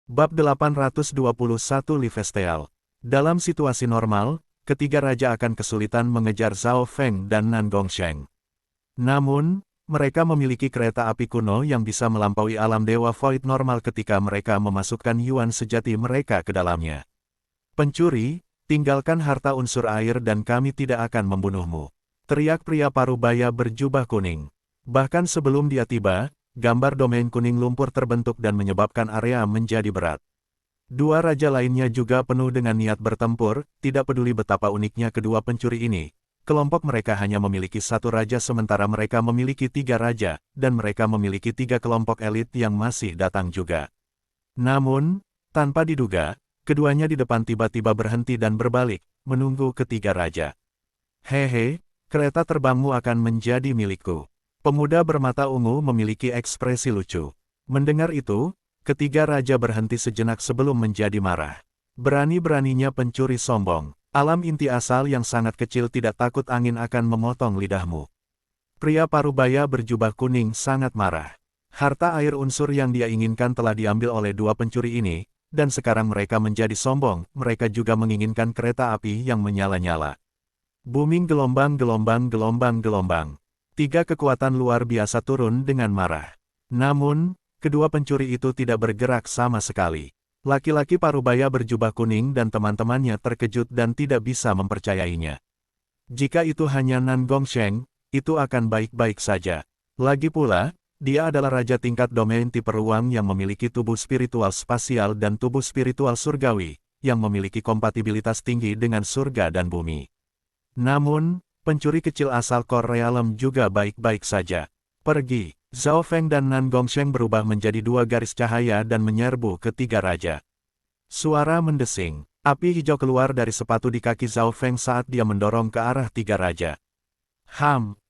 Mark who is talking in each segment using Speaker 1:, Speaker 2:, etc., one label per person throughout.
Speaker 1: Bab 821 Livesteal. Dalam situasi normal, ketiga raja akan kesulitan mengejar Zhao Feng dan Nan Gongsheng. Namun, mereka memiliki kereta api kuno yang bisa melampaui alam Dewa Void normal ketika mereka memasukkan Yuan sejati mereka ke dalamnya. Pencuri, tinggalkan harta unsur air dan kami tidak akan membunuhmu. Teriak pria parubaya berjubah kuning. Bahkan sebelum dia tiba, gambar domain kuning lumpur terbentuk dan menyebabkan area menjadi berat. Dua raja lainnya juga penuh dengan niat bertempur, tidak peduli betapa uniknya kedua pencuri ini. Kelompok mereka hanya memiliki satu raja sementara mereka memiliki tiga raja, dan mereka memiliki tiga kelompok elit yang masih datang juga. Namun, tanpa diduga, keduanya di depan tiba-tiba berhenti dan berbalik, menunggu ketiga raja. Hehe, kereta terbangmu akan menjadi milikku. Pemuda bermata ungu memiliki ekspresi lucu. Mendengar itu, ketiga raja berhenti sejenak sebelum menjadi marah. Berani-beraninya pencuri sombong. Alam inti asal yang sangat kecil tidak takut angin akan memotong lidahmu. Pria parubaya berjubah kuning sangat marah. Harta air unsur yang dia inginkan telah diambil oleh dua pencuri ini, dan sekarang mereka menjadi sombong, mereka juga menginginkan kereta api yang menyala-nyala. Booming gelombang-gelombang-gelombang. Tiga kekuatan luar biasa turun dengan marah. Namun, kedua pencuri itu tidak bergerak sama sekali. Laki-laki parubaya berjubah kuning dan teman-temannya terkejut dan tidak bisa mempercayainya. Jika itu hanya Nan Gongsheng, itu akan baik-baik saja. Lagi pula, dia adalah raja tingkat domain tipe ruang yang memiliki tubuh spiritual spasial dan tubuh spiritual surgawi, yang memiliki kompatibilitas tinggi dengan surga dan bumi. Namun, pencuri kecil asal Core Realm juga baik-baik saja. Pergi. Zhao Feng dan Nan Gongsheng berubah menjadi dua garis cahaya dan menyerbu ketiga raja. Suara mendesing. Api hijau keluar dari sepatu di kaki Zhao Feng saat dia mendorong ke arah tiga raja.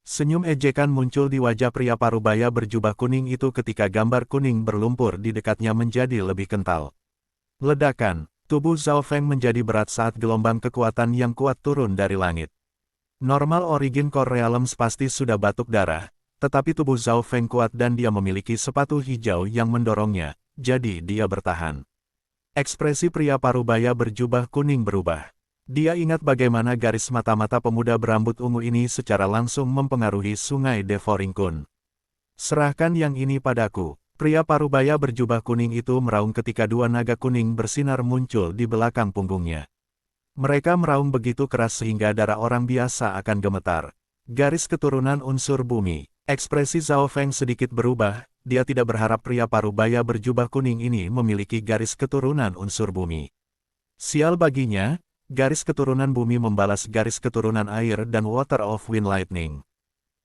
Speaker 1: Senyum ejekan muncul di wajah pria parubaya berjubah kuning itu ketika gambar kuning berlumpur di dekatnya menjadi lebih kental. Ledakan. Tubuh Zhao Feng menjadi berat saat gelombang kekuatan yang kuat turun dari langit. Normal origin Core Realms pasti sudah batuk darah, tetapi tubuh Zhao Feng kuat dan dia memiliki sepatu hijau yang mendorongnya, jadi dia bertahan. Ekspresi pria parubaya berjubah kuning berubah. Dia ingat bagaimana garis mata-mata pemuda berambut ungu ini secara langsung mempengaruhi sungai Devoringkun. Serahkan yang ini padaku. Pria parubaya berjubah kuning itu meraung ketika dua naga kuning bersinar muncul di belakang punggungnya. Mereka meraung begitu keras sehingga darah orang biasa akan gemetar. Garis keturunan unsur bumi. Ekspresi Zhao Feng sedikit berubah, dia tidak berharap pria parubaya berjubah kuning ini memiliki garis keturunan unsur bumi. Sial baginya, garis keturunan bumi membalas garis keturunan air dan Water of Wind Lightning.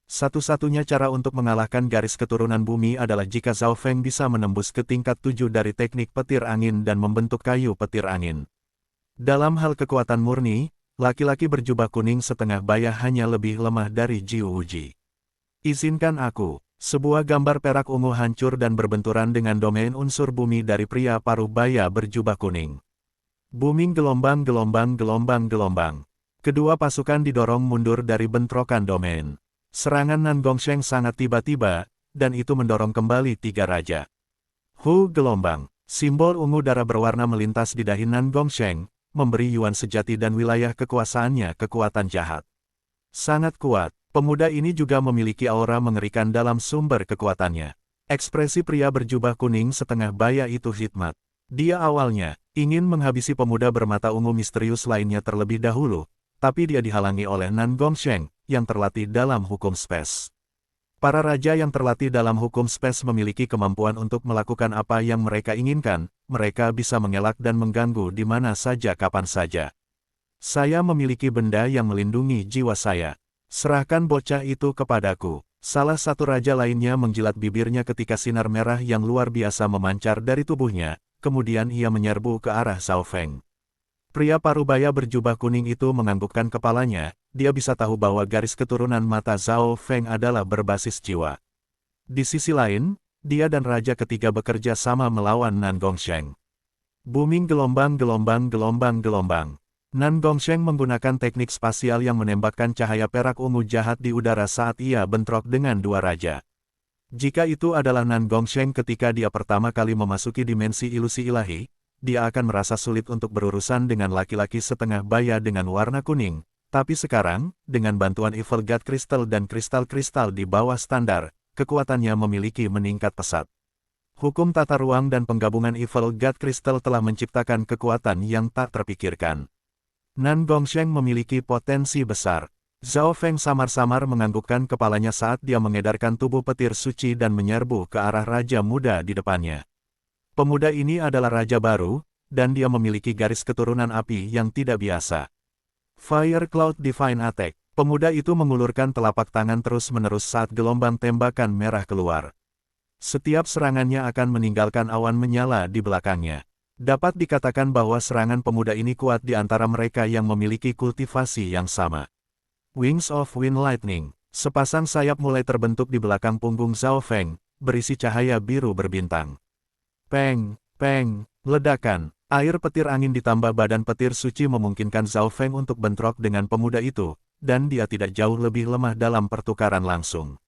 Speaker 1: Satu-satunya cara untuk mengalahkan garis keturunan bumi adalah jika Zhao Feng bisa menembus ke tingkat 7 dari teknik petir angin dan membentuk kayu petir angin. Dalam hal kekuatan murni, laki-laki berjubah kuning setengah baya hanya lebih lemah dari Jiu Uji. Izinkan aku. Sebuah gambar perak ungu hancur dan berbenturan dengan domain unsur bumi dari pria parubaya berjubah kuning. Booming gelombang-gelombang-gelombang-gelombang. Kedua pasukan didorong mundur dari bentrokan domain. Serangan Nan Gongsheng sangat tiba-tiba, dan itu mendorong kembali tiga raja. Gelombang. Simbol ungu darah berwarna melintas di dahi Nan Gongsheng, memberi Yuan sejati dan wilayah kekuasaannya kekuatan jahat. Sangat kuat. Pemuda ini juga memiliki aura mengerikan dalam sumber kekuatannya. Ekspresi pria berjubah kuning setengah baya itu hikmat. Dia awalnya ingin menghabisi pemuda bermata ungu misterius lainnya terlebih dahulu, tapi dia dihalangi oleh Nan Gongsheng, yang terlatih dalam hukum spes. Para raja yang terlatih dalam hukum spes memiliki kemampuan untuk melakukan apa yang mereka inginkan, mereka bisa mengelak dan mengganggu di mana saja kapan saja. Saya memiliki benda yang melindungi jiwa saya. Serahkan bocah itu kepadaku. Salah satu raja lainnya menjilat bibirnya ketika sinar merah yang luar biasa memancar dari tubuhnya, kemudian ia menyerbu ke arah Zhao Feng. Pria parubaya berjubah kuning itu menganggukkan kepalanya, dia bisa tahu bahwa garis keturunan mata Zhao Feng adalah berbasis jiwa. Di sisi lain, dia dan raja ketiga bekerja sama melawan Nan Gongsheng. Booming gelombang-gelombang-gelombang-gelombang. Nan Gongsheng menggunakan teknik spasial yang menembakkan cahaya perak ungu jahat di udara saat ia bentrok dengan dua raja. Jika itu adalah Nan Gongsheng ketika dia pertama kali memasuki dimensi ilusi ilahi, dia akan merasa sulit untuk berurusan dengan laki-laki setengah baya dengan warna kuning. Tapi sekarang, dengan bantuan Evil God Crystal dan kristal-kristal di bawah standar, kekuatannya memiliki meningkat pesat. Hukum tata ruang dan penggabungan Evil God Crystal telah menciptakan kekuatan yang tak terpikirkan. Nan Gongsheng memiliki potensi besar. Zhao Feng samar-samar menganggukkan kepalanya saat dia mengedarkan tubuh petir suci dan menyerbu ke arah Raja Muda di depannya. Pemuda ini adalah Raja baru, dan dia memiliki garis keturunan api yang tidak biasa. Fire Cloud Divine Attack. Pemuda itu mengulurkan telapak tangan terus-menerus saat gelombang tembakan merah keluar. Setiap serangannya akan meninggalkan awan menyala di belakangnya. Dapat dikatakan bahwa serangan pemuda ini kuat di antara mereka yang memiliki kultivasi yang sama. Wings of Wind Lightning. Sepasang sayap mulai terbentuk di belakang punggung Zhao Feng, berisi cahaya biru berbintang. Peng, peng, ledakan. Air petir angin ditambah badan petir suci memungkinkan Zhao Feng untuk bentrok dengan pemuda itu, dan dia tidak jauh lebih lemah dalam pertukaran langsung.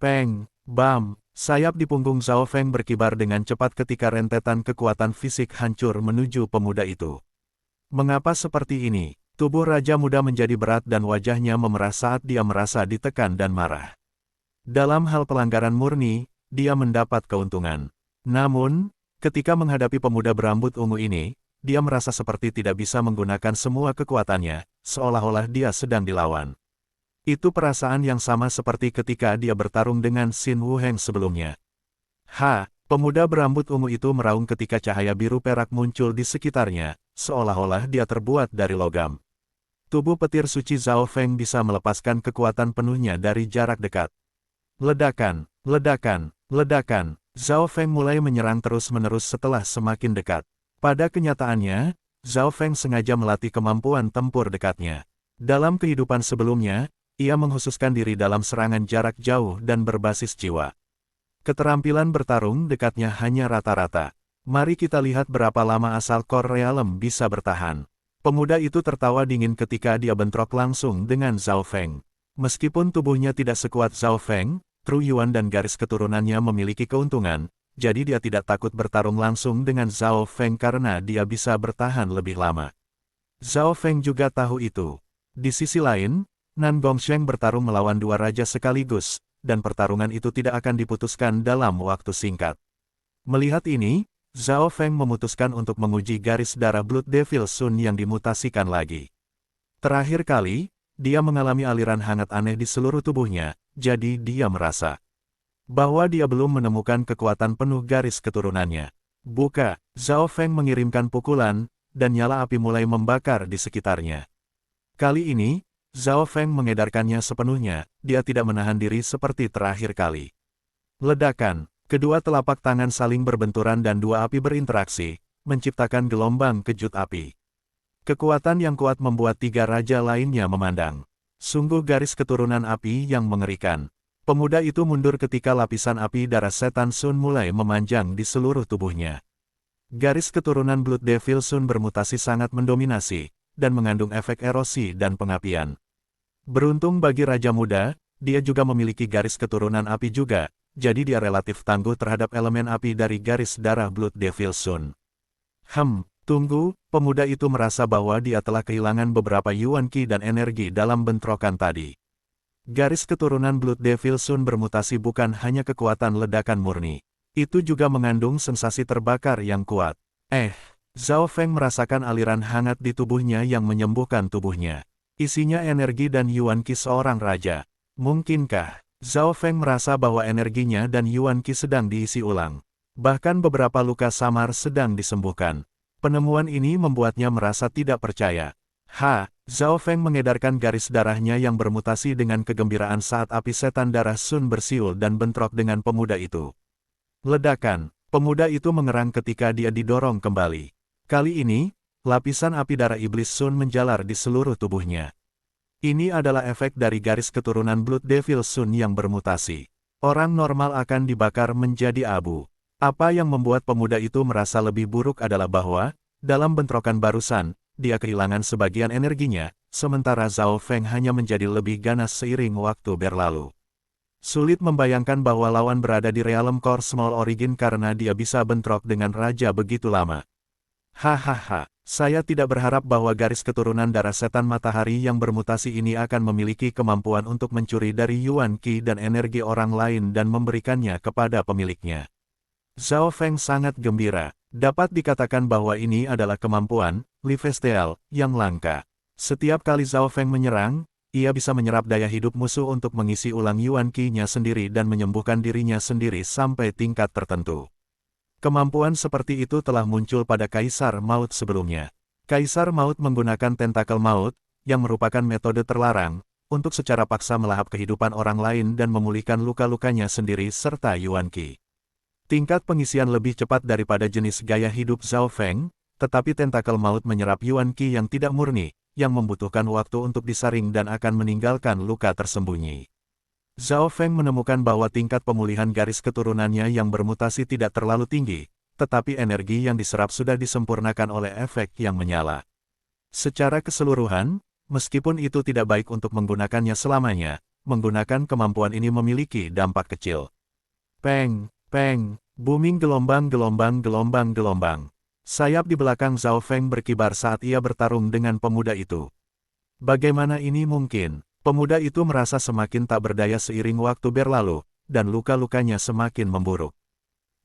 Speaker 1: Peng, bam. Sayap di punggung Zhao Feng berkibar dengan cepat ketika rentetan kekuatan fisik hancur menuju pemuda itu. Mengapa seperti ini? Tubuh Raja Muda menjadi berat dan wajahnya memerah saat dia merasa ditekan dan marah. Dalam hal pelanggaran murni, dia mendapat keuntungan. Namun, ketika menghadapi pemuda berambut ungu ini, dia merasa seperti tidak bisa menggunakan semua kekuatannya, seolah-olah dia sedang dilawan. Itu perasaan yang sama seperti ketika dia bertarung dengan Xin Wuheng sebelumnya. Pemuda berambut ungu itu meraung ketika cahaya biru perak muncul di sekitarnya, seolah-olah dia terbuat dari logam. Tubuh petir suci Zhao Feng bisa melepaskan kekuatan penuhnya dari jarak dekat. Ledakan, ledakan, ledakan. Zhao Feng mulai menyerang terus-menerus setelah semakin dekat. Pada kenyataannya, Zhao Feng sengaja melatih kemampuan tempur dekatnya. Dalam kehidupan sebelumnya, ia menghususkan diri dalam serangan jarak jauh dan berbasis jiwa. Keterampilan bertarung dekatnya hanya rata-rata. Mari kita lihat berapa lama asal Core Realm bisa bertahan. Pemuda itu tertawa dingin ketika dia bentrok langsung dengan Zhao Feng. Meskipun tubuhnya tidak sekuat Zhao Feng, Tru Yuan dan garis keturunannya memiliki keuntungan, jadi dia tidak takut bertarung langsung dengan Zhao Feng karena dia bisa bertahan lebih lama. Zhao Feng juga tahu itu. Di sisi lain, Nan Gongsheng bertarung melawan dua raja sekaligus, dan pertarungan itu tidak akan diputuskan dalam waktu singkat. Melihat ini, Zhao Feng memutuskan untuk menguji garis darah Blood Devil Sun yang dimutasikan lagi. Terakhir kali, dia mengalami aliran hangat aneh di seluruh tubuhnya, jadi dia merasa bahwa dia belum menemukan kekuatan penuh garis keturunannya. Buka, Zhao Feng mengirimkan pukulan, dan nyala api mulai membakar di sekitarnya. Kali ini, Zhao Feng mengedarkannya sepenuhnya, dia tidak menahan diri seperti terakhir kali. Ledakan, kedua telapak tangan saling berbenturan dan dua api berinteraksi, menciptakan gelombang kejut api. Kekuatan yang kuat membuat tiga raja lainnya memandang. Sungguh garis keturunan api yang mengerikan. Pemuda itu mundur ketika lapisan api darah setan Sun mulai memanjang di seluruh tubuhnya. Garis keturunan Blood Devil Sun bermutasi sangat mendominasi, dan mengandung efek erosi dan pengapian. Beruntung bagi Raja Muda, dia juga memiliki garis keturunan api juga, jadi dia relatif tangguh terhadap elemen api dari garis darah Blood Devil Sun. Tunggu, pemuda itu merasa bahwa dia telah kehilangan beberapa Yuan Qi dan energi dalam bentrokan tadi. Garis keturunan Blood Devil Sun bermutasi bukan hanya kekuatan ledakan murni. Itu juga mengandung sensasi terbakar yang kuat. Zhao Feng merasakan aliran hangat di tubuhnya yang menyembuhkan tubuhnya. Isinya energi dan Yuan Qi seorang raja. Mungkinkah Zhao Feng merasa bahwa energinya dan Yuan Qi sedang diisi ulang? Bahkan beberapa luka samar sedang disembuhkan. Penemuan ini membuatnya merasa tidak percaya. Zhao Feng mengedarkan garis darahnya yang bermutasi dengan kegembiraan saat api setan darah Sun bersiul dan bentrok dengan pemuda itu. Ledakan, pemuda itu mengerang ketika dia didorong kembali. Kali ini, lapisan api darah iblis Sun menjalar di seluruh tubuhnya. Ini adalah efek dari garis keturunan Blood Devil Sun yang bermutasi. Orang normal akan dibakar menjadi abu. Apa yang membuat pemuda itu merasa lebih buruk adalah bahwa, dalam bentrokan barusan, dia kehilangan sebagian energinya, sementara Zhao Feng hanya menjadi lebih ganas seiring waktu berlalu. Sulit membayangkan bahwa lawan berada di Realm Core Small Origin karena dia bisa bentrok dengan raja begitu lama. Hahaha, saya tidak berharap bahwa garis keturunan darah setan matahari yang bermutasi ini akan memiliki kemampuan untuk mencuri dari Yuan Qi dan energi orang lain dan memberikannya kepada pemiliknya. Zhao Feng sangat gembira. Dapat dikatakan bahwa ini adalah kemampuan, Lifesteal, yang langka. Setiap kali Zhao Feng menyerang, ia bisa menyerap daya hidup musuh untuk mengisi ulang Yuan Qi-nya sendiri dan menyembuhkan dirinya sendiri sampai tingkat tertentu. Kemampuan seperti itu telah muncul pada Kaisar Maut sebelumnya. Kaisar Maut menggunakan tentakel maut, yang merupakan metode terlarang, untuk secara paksa melahap kehidupan orang lain dan memulihkan luka-lukanya sendiri serta Yuan Qi. Tingkat pengisian lebih cepat daripada jenis gaya hidup Zhao Feng, tetapi tentakel maut menyerap Yuan Qi yang tidak murni, yang membutuhkan waktu untuk disaring dan akan meninggalkan luka tersembunyi. Zhao Feng menemukan bahwa tingkat pemulihan garis keturunannya yang bermutasi tidak terlalu tinggi, tetapi energi yang diserap sudah disempurnakan oleh efek yang menyala. Secara keseluruhan, meskipun itu tidak baik untuk menggunakannya selamanya, menggunakan kemampuan ini memiliki dampak kecil. Peng, peng, booming gelombang. Sayap di belakang Zhao Feng berkibar saat ia bertarung dengan pemuda itu. Bagaimana ini mungkin? Pemuda itu merasa semakin tak berdaya seiring waktu berlalu, dan luka-lukanya semakin memburuk.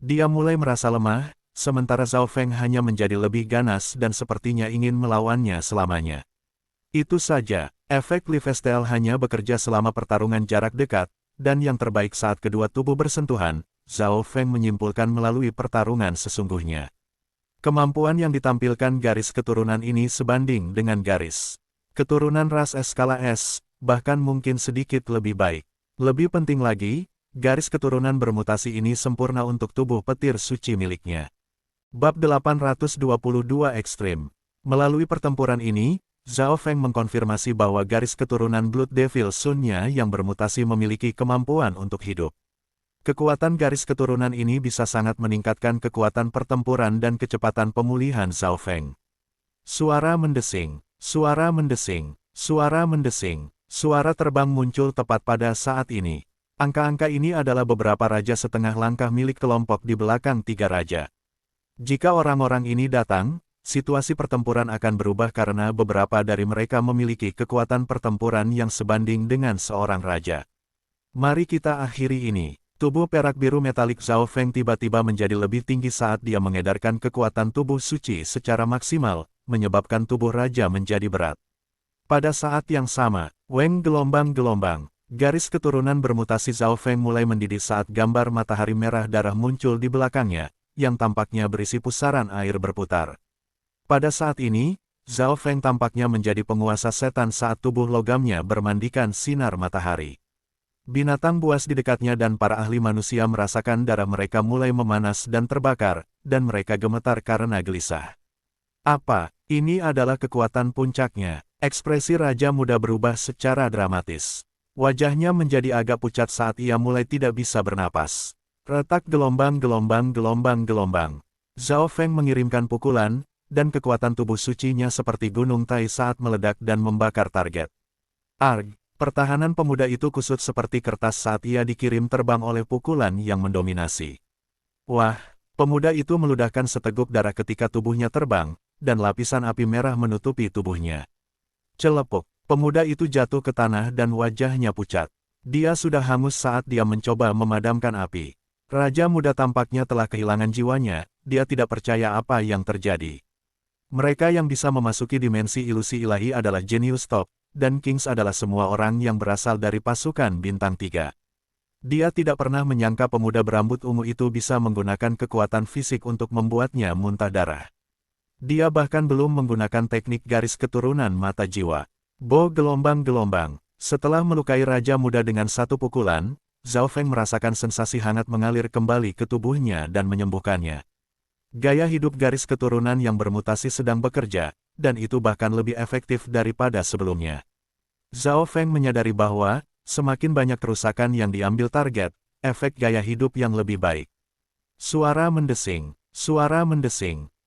Speaker 1: Dia mulai merasa lemah, sementara Zhao Feng hanya menjadi lebih ganas dan sepertinya ingin melawannya selamanya. Itu saja, efek Lifesteal hanya bekerja selama pertarungan jarak dekat, dan yang terbaik saat kedua tubuh bersentuhan, Zhao Feng menyimpulkan melalui pertarungan sesungguhnya. Kemampuan yang ditampilkan garis keturunan ini sebanding dengan garis keturunan ras skala S, bahkan mungkin sedikit lebih baik. Lebih penting lagi, garis keturunan bermutasi ini sempurna untuk tubuh petir suci miliknya. Bab 822 Ekstrim. Melalui pertempuran ini, Zhao Feng mengkonfirmasi bahwa garis keturunan Blood Devil Sun-nya yang bermutasi memiliki kemampuan untuk hidup. Kekuatan garis keturunan ini bisa sangat meningkatkan kekuatan pertempuran dan kecepatan pemulihan Zhao Feng. Suara mendesing, suara mendesing, suara mendesing, suara terbang muncul tepat pada saat ini. Angka-angka ini adalah beberapa raja setengah langkah milik kelompok di belakang tiga raja. Jika orang-orang ini datang, situasi pertempuran akan berubah karena beberapa dari mereka memiliki kekuatan pertempuran yang sebanding dengan seorang raja. Mari kita akhiri ini. Tubuh perak biru metalik Zhao Feng tiba-tiba menjadi lebih tinggi saat dia mengedarkan kekuatan tubuh suci secara maksimal, menyebabkan tubuh raja menjadi berat. Pada saat yang sama, Weng gelombang-gelombang, garis keturunan bermutasi Zhao Feng mulai mendidih saat gambar matahari merah darah muncul di belakangnya, yang tampaknya berisi pusaran air berputar. Pada saat ini, Zhao Feng tampaknya menjadi penguasa setan saat tubuh logamnya bermandikan sinar matahari. Binatang buas di dekatnya dan para ahli manusia merasakan darah mereka mulai memanas dan terbakar, dan mereka gemetar karena gelisah. Apa? Ini adalah kekuatan puncaknya. Ekspresi Raja Muda berubah secara dramatis. Wajahnya menjadi agak pucat saat ia mulai tidak bisa bernapas. Retak gelombang. Zhao Feng mengirimkan pukulan, dan kekuatan tubuh sucinya seperti gunung Tai saat meledak dan membakar target. Arg! Pertahanan pemuda itu kusut seperti kertas saat ia dikirim terbang oleh pukulan yang mendominasi. Wah, pemuda itu meludahkan seteguk darah ketika tubuhnya terbang, dan lapisan api merah menutupi tubuhnya. Celepuk, pemuda itu jatuh ke tanah dan wajahnya pucat. Dia sudah hangus saat dia mencoba memadamkan api. Raja Muda tampaknya telah kehilangan jiwanya, dia tidak percaya apa yang terjadi. Mereka yang bisa memasuki dimensi ilusi ilahi adalah Genius Top, dan Kings adalah semua orang yang berasal dari pasukan bintang 3. Dia tidak pernah menyangka pemuda berambut ungu itu bisa menggunakan kekuatan fisik untuk membuatnya muntah darah. Dia bahkan belum menggunakan teknik garis keturunan mata jiwa. Bo gelombang-gelombang. Setelah melukai Raja Muda dengan satu pukulan, Zhao Feng merasakan sensasi hangat mengalir kembali ke tubuhnya dan menyembuhkannya. Gaya hidup garis keturunan yang bermutasi sedang bekerja, dan itu bahkan lebih efektif daripada sebelumnya. Zhao Feng menyadari bahwa, semakin banyak kerusakan yang diambil target, efek gaya hidup yang lebih baik. Suara mendesing,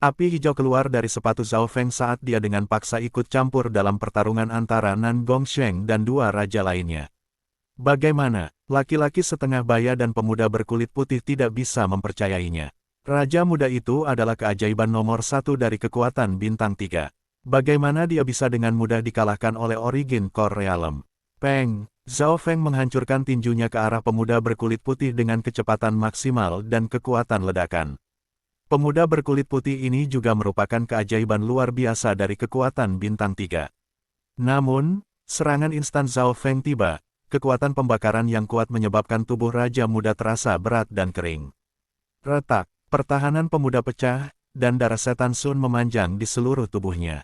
Speaker 1: api hijau keluar dari sepatu Zhao Feng saat dia dengan paksa ikut campur dalam pertarungan antara Nan Gongsheng dan dua raja lainnya. Bagaimana? Laki-laki setengah baya dan pemuda berkulit putih tidak bisa mempercayainya. Raja muda itu adalah keajaiban nomor satu dari kekuatan bintang 3. Bagaimana dia bisa dengan mudah dikalahkan oleh Origin Core Realm? Peng, Zhao Feng menghancurkan tinjunya ke arah pemuda berkulit putih dengan kecepatan maksimal dan kekuatan ledakan. Pemuda berkulit putih ini juga merupakan keajaiban luar biasa dari kekuatan bintang 3. Namun, serangan instan Zhao Feng tiba. Kekuatan pembakaran yang kuat menyebabkan tubuh Raja Muda terasa berat dan kering. Retak, pertahanan pemuda pecah, dan darah setan Sun memanjang di seluruh tubuhnya.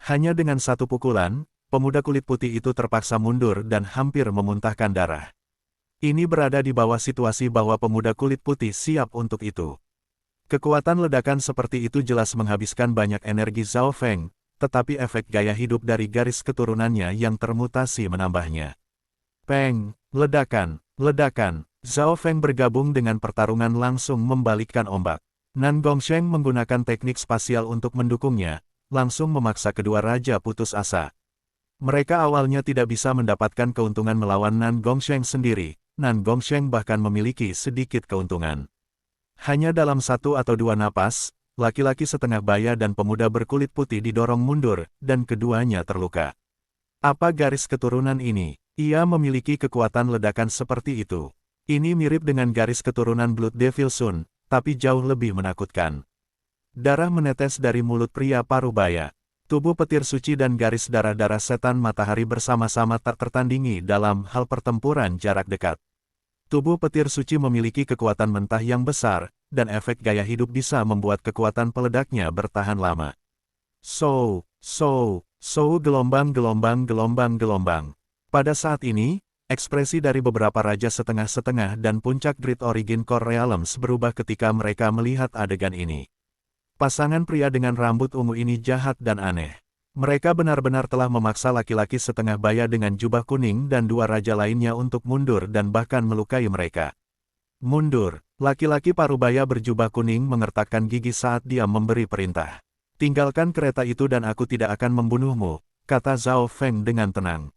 Speaker 1: Hanya dengan satu pukulan, pemuda kulit putih itu terpaksa mundur dan hampir memuntahkan darah. Ini berada di bawah situasi bahwa pemuda kulit putih siap untuk itu. Kekuatan ledakan seperti itu jelas menghabiskan banyak energi Zhao Feng, tetapi efek gaya hidup dari garis keturunannya yang termutasi menambahnya. Peng, ledakan, ledakan. Zhao Feng bergabung dengan pertarungan langsung membalikkan ombak. Nan Gongsheng menggunakan teknik spasial untuk mendukungnya, langsung memaksa kedua raja putus asa. Mereka awalnya tidak bisa mendapatkan keuntungan melawan Nan Gongsheng sendiri, Nan Gongsheng bahkan memiliki sedikit keuntungan. Hanya dalam 1 atau 2 napas, laki-laki setengah baya dan pemuda berkulit putih didorong mundur, dan keduanya terluka. Apa garis keturunan ini? Ia memiliki kekuatan ledakan seperti itu. Ini mirip dengan garis keturunan Blood Devil Sun, tapi jauh lebih menakutkan. Darah menetes dari mulut pria parubaya. Tubuh petir suci dan garis darah-darah setan matahari bersama-sama tak tertandingi dalam hal pertempuran jarak dekat. Tubuh petir suci memiliki kekuatan mentah yang besar, dan efek gaya hidup bisa membuat kekuatan peledaknya bertahan lama. Gelombang. Pada saat ini, ekspresi dari beberapa raja setengah-setengah dan puncak Great Origin Core Realms berubah ketika mereka melihat adegan ini. Pasangan pria dengan rambut ungu ini jahat dan aneh. Mereka benar-benar telah memaksa laki-laki setengah baya dengan jubah kuning dan 2 raja lainnya untuk mundur dan bahkan melukai mereka. Mundur, laki-laki parubaya berjubah kuning mengertakkan gigi saat dia memberi perintah. Tinggalkan kereta itu dan aku tidak akan membunuhmu, kata Zhao Feng dengan tenang.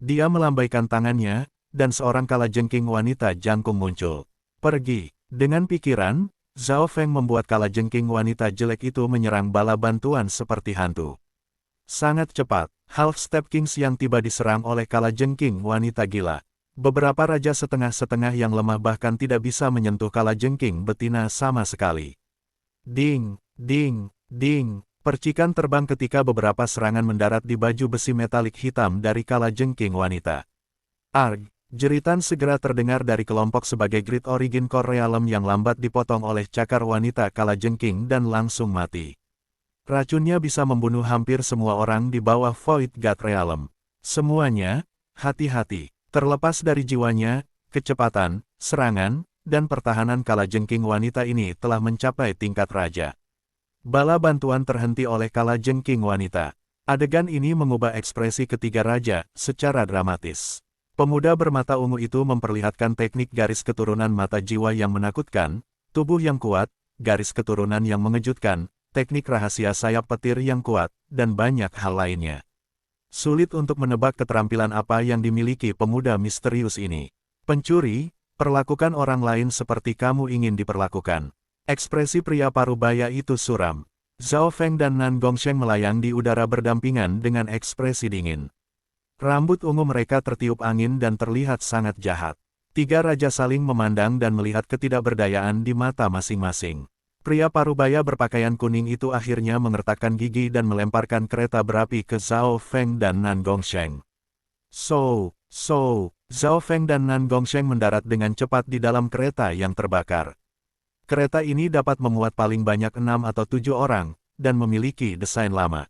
Speaker 1: Dia melambaikan tangannya, dan seorang kalajengking wanita jangkung muncul. Pergi. Dengan pikiran, Zhao Feng membuat kalajengking wanita jelek itu menyerang bala bantuan seperti hantu. Sangat cepat, Half Step Kings yang tiba diserang oleh kalajengking wanita gila. Beberapa raja setengah-setengah yang lemah bahkan tidak bisa menyentuh kalajengking betina sama sekali. Ding, ding, ding. Percikan terbang ketika beberapa serangan mendarat di baju besi metalik hitam dari kalajengking wanita. Arg! Jeritan segera terdengar dari kelompok sebagai Great Origin Core Realm yang lambat dipotong oleh cakar wanita kalajengking dan langsung mati. Racunnya bisa membunuh hampir semua orang di bawah Void God Realm. Semuanya, hati-hati, terlepas dari jiwanya, kecepatan, serangan, dan pertahanan kalajengking wanita ini telah mencapai tingkat raja. Bala bantuan terhenti oleh kalajengking wanita. Adegan ini mengubah ekspresi ketiga raja secara dramatis. Pemuda bermata ungu itu memperlihatkan teknik garis keturunan mata jiwa yang menakutkan, tubuh yang kuat, garis keturunan yang mengejutkan, teknik rahasia sayap petir yang kuat, dan banyak hal lainnya. Sulit untuk menebak keterampilan apa yang dimiliki pemuda misterius ini. Pencuri, perlakukan orang lain seperti kamu ingin diperlakukan. Ekspresi pria parubaya itu suram. Zhao Feng dan Nan Gongsheng melayang di udara berdampingan dengan ekspresi dingin. Rambut ungu mereka tertiup angin dan terlihat sangat jahat. 3 raja saling memandang dan melihat ketidakberdayaan di mata masing-masing. Pria parubaya berpakaian kuning itu akhirnya mengertakkan gigi dan melemparkan kereta berapi ke Zhao Feng dan Nan Gongsheng. Zhao Feng dan Nan Gongsheng mendarat dengan cepat di dalam kereta yang terbakar. Kereta ini dapat memuat paling banyak 6 atau 7 orang, dan memiliki desain lama.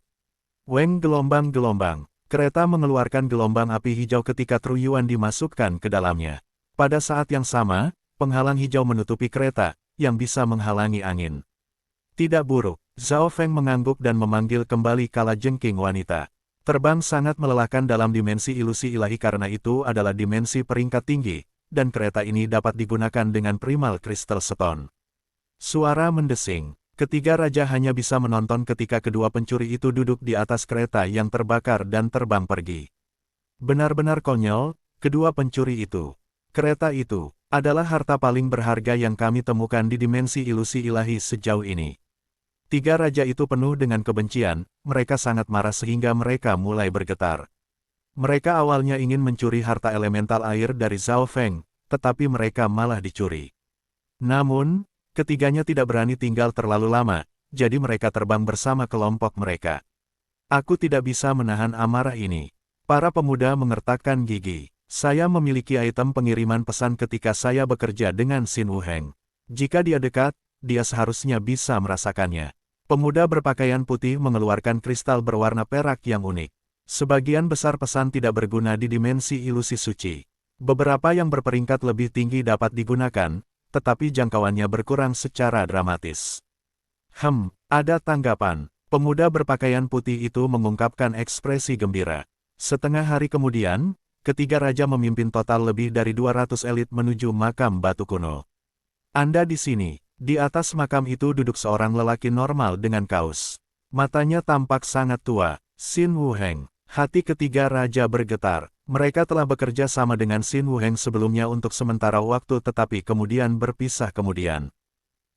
Speaker 1: Weng gelombang-gelombang. Kereta mengeluarkan gelombang api hijau ketika Truyuan dimasukkan ke dalamnya. Pada saat yang sama, penghalang hijau menutupi kereta, yang bisa menghalangi angin. Tidak buruk, Zhao Feng mengangguk dan memanggil kembali kalajengking wanita. Terbang sangat melelahkan dalam dimensi ilusi ilahi karena itu adalah dimensi peringkat tinggi, dan kereta ini dapat digunakan dengan Primal Crystal Stone. Suara mendesing. Ketiga raja hanya bisa menonton ketika kedua pencuri itu duduk di atas kereta yang terbakar dan terbang pergi. Benar-benar konyol, Kedua pencuri itu, kereta itu, adalah harta paling berharga yang kami temukan di dimensi ilusi ilahi sejauh ini. Tiga raja itu penuh dengan kebencian, mereka sangat marah sehingga mereka mulai bergetar. Mereka awalnya ingin mencuri harta elemental air dari Zhao Feng, tetapi mereka malah dicuri. Namun, ketiganya tidak berani tinggal terlalu lama, jadi mereka terbang bersama kelompok mereka. Aku tidak bisa menahan amarah ini. Para pemuda mengertakkan gigi. Saya memiliki item pengiriman pesan ketika saya bekerja dengan Xin Wuheng. Jika dia dekat, dia seharusnya bisa merasakannya. Pemuda berpakaian putih mengeluarkan kristal berwarna perak yang unik. Sebagian besar pesan tidak berguna di dimensi ilusi suci. Beberapa yang berperingkat lebih tinggi dapat digunakan, tetapi jangkauannya berkurang secara dramatis. Ada tanggapan. Pemuda berpakaian putih itu mengungkapkan ekspresi gembira. Setengah hari kemudian, ketiga raja memimpin total lebih dari 200 elit menuju makam batu kuno. Anda di sini. Di atas makam itu duduk seorang lelaki normal dengan kaos. Matanya tampak sangat tua. Xin Wuheng. Hati ketiga raja bergetar. Mereka telah bekerja sama dengan Xin Wuheng sebelumnya untuk sementara waktu tetapi kemudian berpisah kemudian.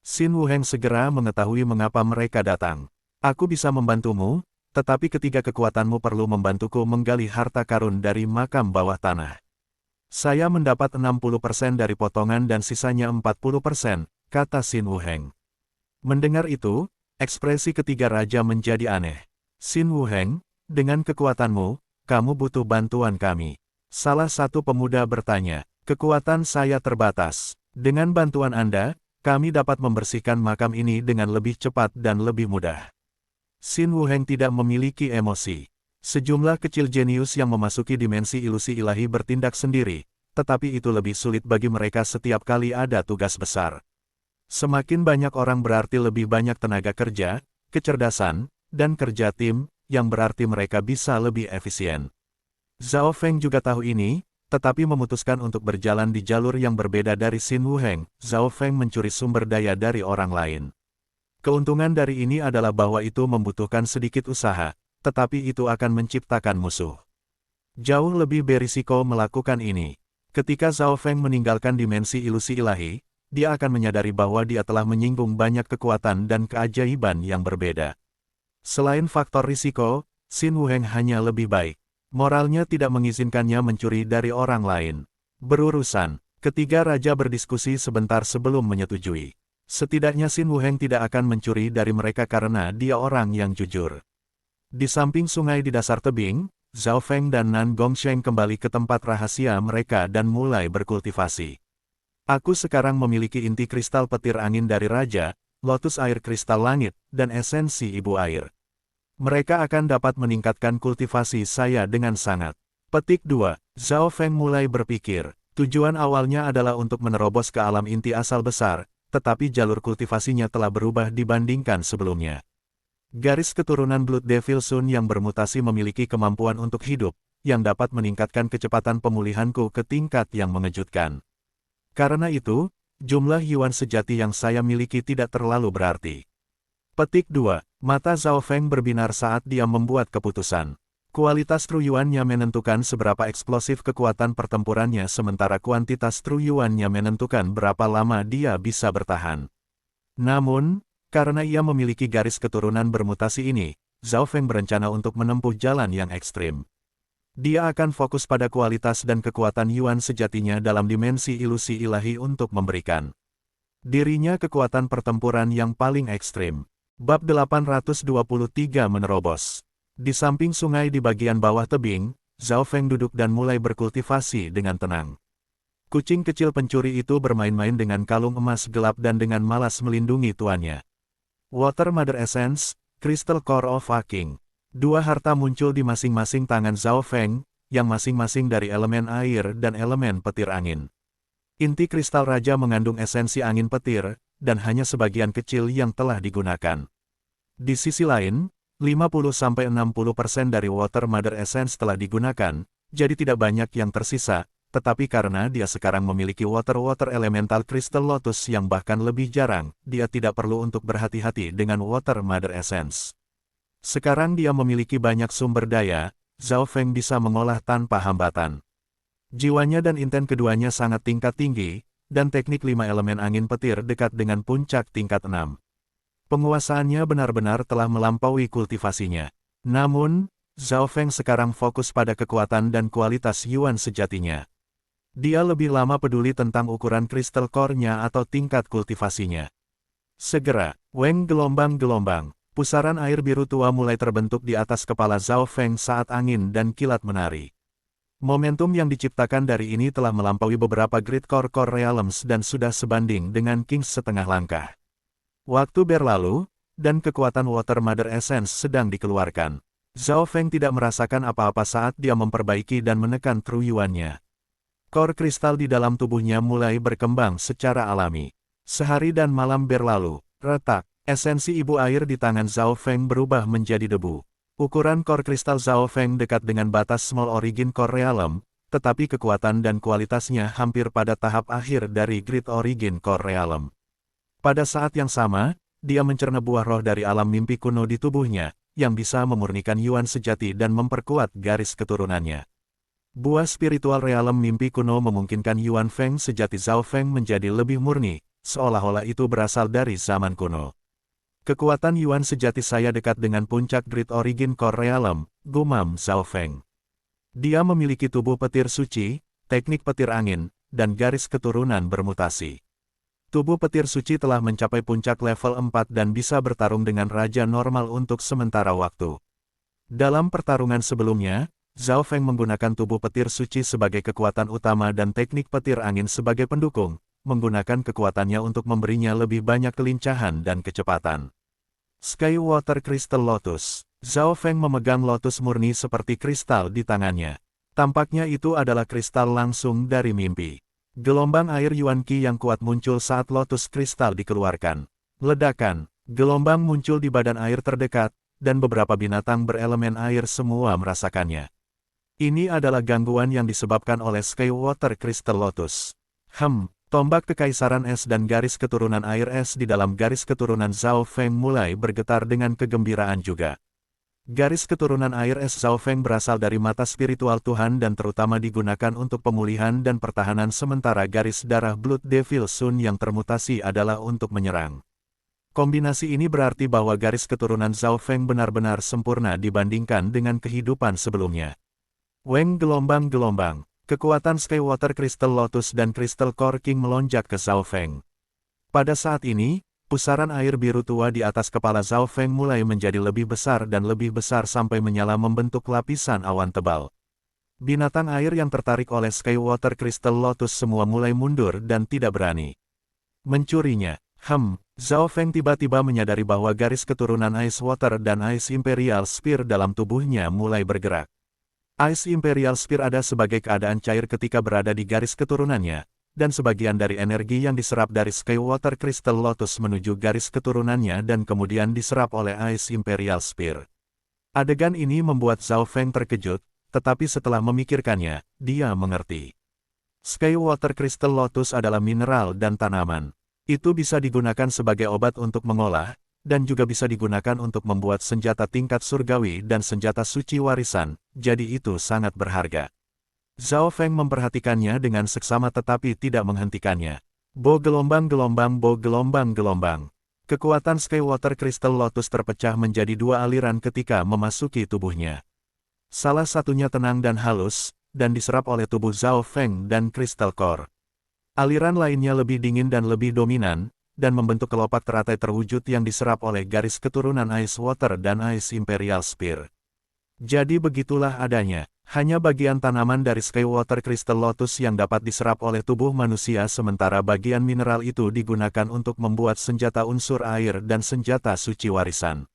Speaker 1: Xin Wuheng segera mengetahui mengapa mereka datang. Aku bisa membantumu, tetapi ketiga kekuatanmu perlu membantuku menggali harta karun dari makam bawah tanah. Saya mendapat 60% dari potongan dan sisanya 40%, kata Xin Wuheng. Mendengar itu, ekspresi ketiga raja menjadi aneh. Xin Wuheng, dengan kekuatanmu, kamu butuh bantuan kami. Salah satu pemuda bertanya, kekuatan saya terbatas. Dengan bantuan Anda, kami dapat membersihkan makam ini dengan lebih cepat dan lebih mudah. Xin Wuheng tidak memiliki emosi. Sejumlah kecil jenius yang memasuki dimensi ilusi ilahi bertindak sendiri, tetapi itu lebih sulit bagi mereka setiap kali ada tugas besar. Semakin banyak orang berarti lebih banyak tenaga kerja, kecerdasan, dan kerja tim, yang berarti mereka bisa lebih efisien. Zhao Feng juga tahu ini, tetapi memutuskan untuk berjalan di jalur yang berbeda dari Xin Wuheng. Zhao Feng mencuri sumber daya dari orang lain. Keuntungan dari ini adalah bahwa itu membutuhkan sedikit usaha, tetapi itu akan menciptakan musuh. Jauh lebih berisiko melakukan ini. Ketika Zhao Feng meninggalkan dimensi ilusi ilahi, dia akan menyadari bahwa dia telah menyinggung banyak kekuatan dan keajaiban yang berbeda. Selain faktor risiko, Xin Wuheng hanya lebih baik. Moralnya tidak mengizinkannya mencuri dari orang lain. Berurusan, ketiga raja berdiskusi sebentar sebelum menyetujui. Setidaknya Xin Wuheng tidak akan mencuri dari mereka karena dia orang yang jujur. Di samping sungai di dasar tebing, Zhao Feng dan Nan Gongsheng kembali ke tempat rahasia mereka dan mulai berkultivasi. Aku sekarang memiliki inti kristal petir angin dari raja, lotus air kristal langit, dan esensi ibu air. Mereka akan dapat meningkatkan kultivasi saya dengan sangat. Petik 2. Zhao Feng mulai berpikir, tujuan awalnya adalah untuk menerobos ke alam inti asal besar, tetapi jalur kultivasinya telah berubah dibandingkan sebelumnya. Garis keturunan Blood Devil Sun yang bermutasi memiliki kemampuan untuk hidup, yang dapat meningkatkan kecepatan pemulihanku ke tingkat yang mengejutkan. Karena itu, jumlah yuan sejati yang saya miliki tidak terlalu berarti. Petik 2. Mata Zhao Feng berbinar saat dia membuat keputusan. Kualitas true yuan-nya menentukan seberapa eksplosif kekuatan pertempurannya sementara kuantitas true yuan-nya menentukan berapa lama dia bisa bertahan. Namun, karena ia memiliki garis keturunan bermutasi ini, Zhao Feng berencana untuk menempuh jalan yang ekstrim. Dia akan fokus pada kualitas dan kekuatan yuan sejatinya dalam dimensi ilusi ilahi untuk memberikan dirinya kekuatan pertempuran yang paling ekstrim. Bab 823 menerobos. Di samping sungai di bagian bawah tebing, Zhao Feng duduk dan mulai berkultivasi dengan tenang. Kucing kecil pencuri itu bermain-main dengan kalung emas gelap dan dengan malas melindungi tuannya. Water Mother Essence, Crystal Core of Aking. Dua harta muncul di masing-masing tangan Zhao Feng, yang masing-masing dari elemen air dan elemen petir angin. Inti kristal raja mengandung esensi angin petir, dan hanya sebagian kecil yang telah digunakan. Di sisi lain, 50-60% dari Water Mother Essence telah digunakan, jadi tidak banyak yang tersisa, tetapi karena dia sekarang memiliki Water Elemental Crystal Lotus yang bahkan lebih jarang, dia tidak perlu untuk berhati-hati dengan Water Mother Essence. Sekarang dia memiliki banyak sumber daya, Zhao Feng bisa mengolah tanpa hambatan. Jiwanya dan inten keduanya sangat tingkat tinggi, dan teknik 5 elemen angin petir dekat dengan puncak tingkat 6. Penguasaannya benar-benar telah melampaui kultivasinya. Namun, Zhao Feng sekarang fokus pada kekuatan dan kualitas Yuan sejatinya. Dia lebih lama peduli tentang ukuran kristal core-nya atau tingkat kultivasinya. Segera, Weng gelombang-gelombang, pusaran air biru tua mulai terbentuk di atas kepala Zhao Feng saat angin dan kilat menari. Momentum yang diciptakan dari ini telah melampaui beberapa Great Core Realms dan sudah sebanding dengan Kings setengah langkah. Waktu berlalu, dan kekuatan Water Mother Essence sedang dikeluarkan. Zhao Feng tidak merasakan apa-apa saat dia memperbaiki dan menekan True Yuan-nya. Core kristal di dalam tubuhnya mulai berkembang secara alami. Sehari dan malam berlalu, retak, esensi ibu air di tangan Zhao Feng berubah menjadi debu. Ukuran core kristal Zhao Feng dekat dengan batas Small Origin Core Realm, tetapi kekuatan dan kualitasnya hampir pada tahap akhir dari Great Origin Core Realm. Pada saat yang sama, dia mencerna buah roh dari alam mimpi kuno di tubuhnya, yang bisa memurnikan Yuan sejati dan memperkuat garis keturunannya. Buah spiritual realm mimpi kuno memungkinkan Yuan Feng sejati Zhao Feng menjadi lebih murni, seolah-olah itu berasal dari zaman kuno. Kekuatan Yuan sejati saya dekat dengan puncak Great Origin Core Realm, gumam Zhao Feng. Dia memiliki tubuh petir suci, teknik petir angin, dan garis keturunan bermutasi. Tubuh petir suci telah mencapai puncak level 4 dan bisa bertarung dengan raja normal untuk sementara waktu. Dalam pertarungan sebelumnya, Zhao Feng menggunakan tubuh petir suci sebagai kekuatan utama dan teknik petir angin sebagai pendukung, menggunakan kekuatannya untuk memberinya lebih banyak kelincahan dan kecepatan. Sky Water Crystal Lotus. Zhao Feng memegang lotus murni seperti kristal di tangannya. Tampaknya itu adalah kristal langsung dari mimpi. Gelombang air Yuan Qi yang kuat muncul saat lotus kristal dikeluarkan. Ledakan, gelombang muncul di badan air terdekat, dan beberapa binatang berelemen air semua merasakannya. Ini adalah gangguan yang disebabkan oleh Sky Water Crystal Lotus. Tombak kekaisaran es dan garis keturunan air es di dalam garis keturunan Zhao Feng mulai bergetar dengan kegembiraan juga. Garis keturunan air es Zhao Feng berasal dari mata spiritual Tuhan dan terutama digunakan untuk pemulihan dan pertahanan sementara garis darah Blood Devil Sun yang termutasi adalah untuk menyerang. Kombinasi ini berarti bahwa garis keturunan Zhao Feng benar-benar sempurna dibandingkan dengan kehidupan sebelumnya. Weng gelombang-gelombang. Kekuatan Sky Water Crystal Lotus dan Crystal Core King melonjak ke Zhao Feng. Pada saat ini, pusaran air biru tua di atas kepala Zhao Feng mulai menjadi lebih besar dan lebih besar sampai menyala membentuk lapisan awan tebal. Binatang air yang tertarik oleh Sky Water Crystal Lotus semua mulai mundur dan tidak berani mencurinya. Zhao Feng tiba-tiba menyadari bahwa garis keturunan Ice Water dan Ice Imperial Spear dalam tubuhnya mulai bergerak. Ice Imperial Spear ada sebagai keadaan cair ketika berada di garis keturunannya, dan sebagian dari energi yang diserap dari Sky Water Crystal Lotus menuju garis keturunannya dan kemudian diserap oleh Ice Imperial Spear. Adegan ini membuat Zhao Feng terkejut, tetapi setelah memikirkannya, dia mengerti. Sky Water Crystal Lotus adalah mineral dan tanaman. Itu bisa digunakan sebagai obat untuk mengolah, dan juga bisa digunakan untuk membuat senjata tingkat surgawi dan senjata suci warisan, jadi itu sangat berharga. Zhao Feng memperhatikannya dengan seksama tetapi tidak menghentikannya. Bo gelombang-gelombang, bo gelombang-gelombang. Kekuatan Sky Water Crystal Lotus terpecah menjadi dua aliran ketika memasuki tubuhnya. Salah satunya tenang dan halus, dan diserap oleh tubuh Zhao Feng dan Crystal Core. Aliran lainnya lebih dingin dan lebih dominan, dan membentuk kelopak teratai terwujud yang diserap oleh garis keturunan Ice Water dan Ice Imperial Spear. Jadi begitulah adanya, hanya bagian tanaman dari Sky Water Crystal Lotus yang dapat diserap oleh tubuh manusia sementara bagian mineral itu digunakan untuk membuat senjata unsur air dan senjata suci warisan.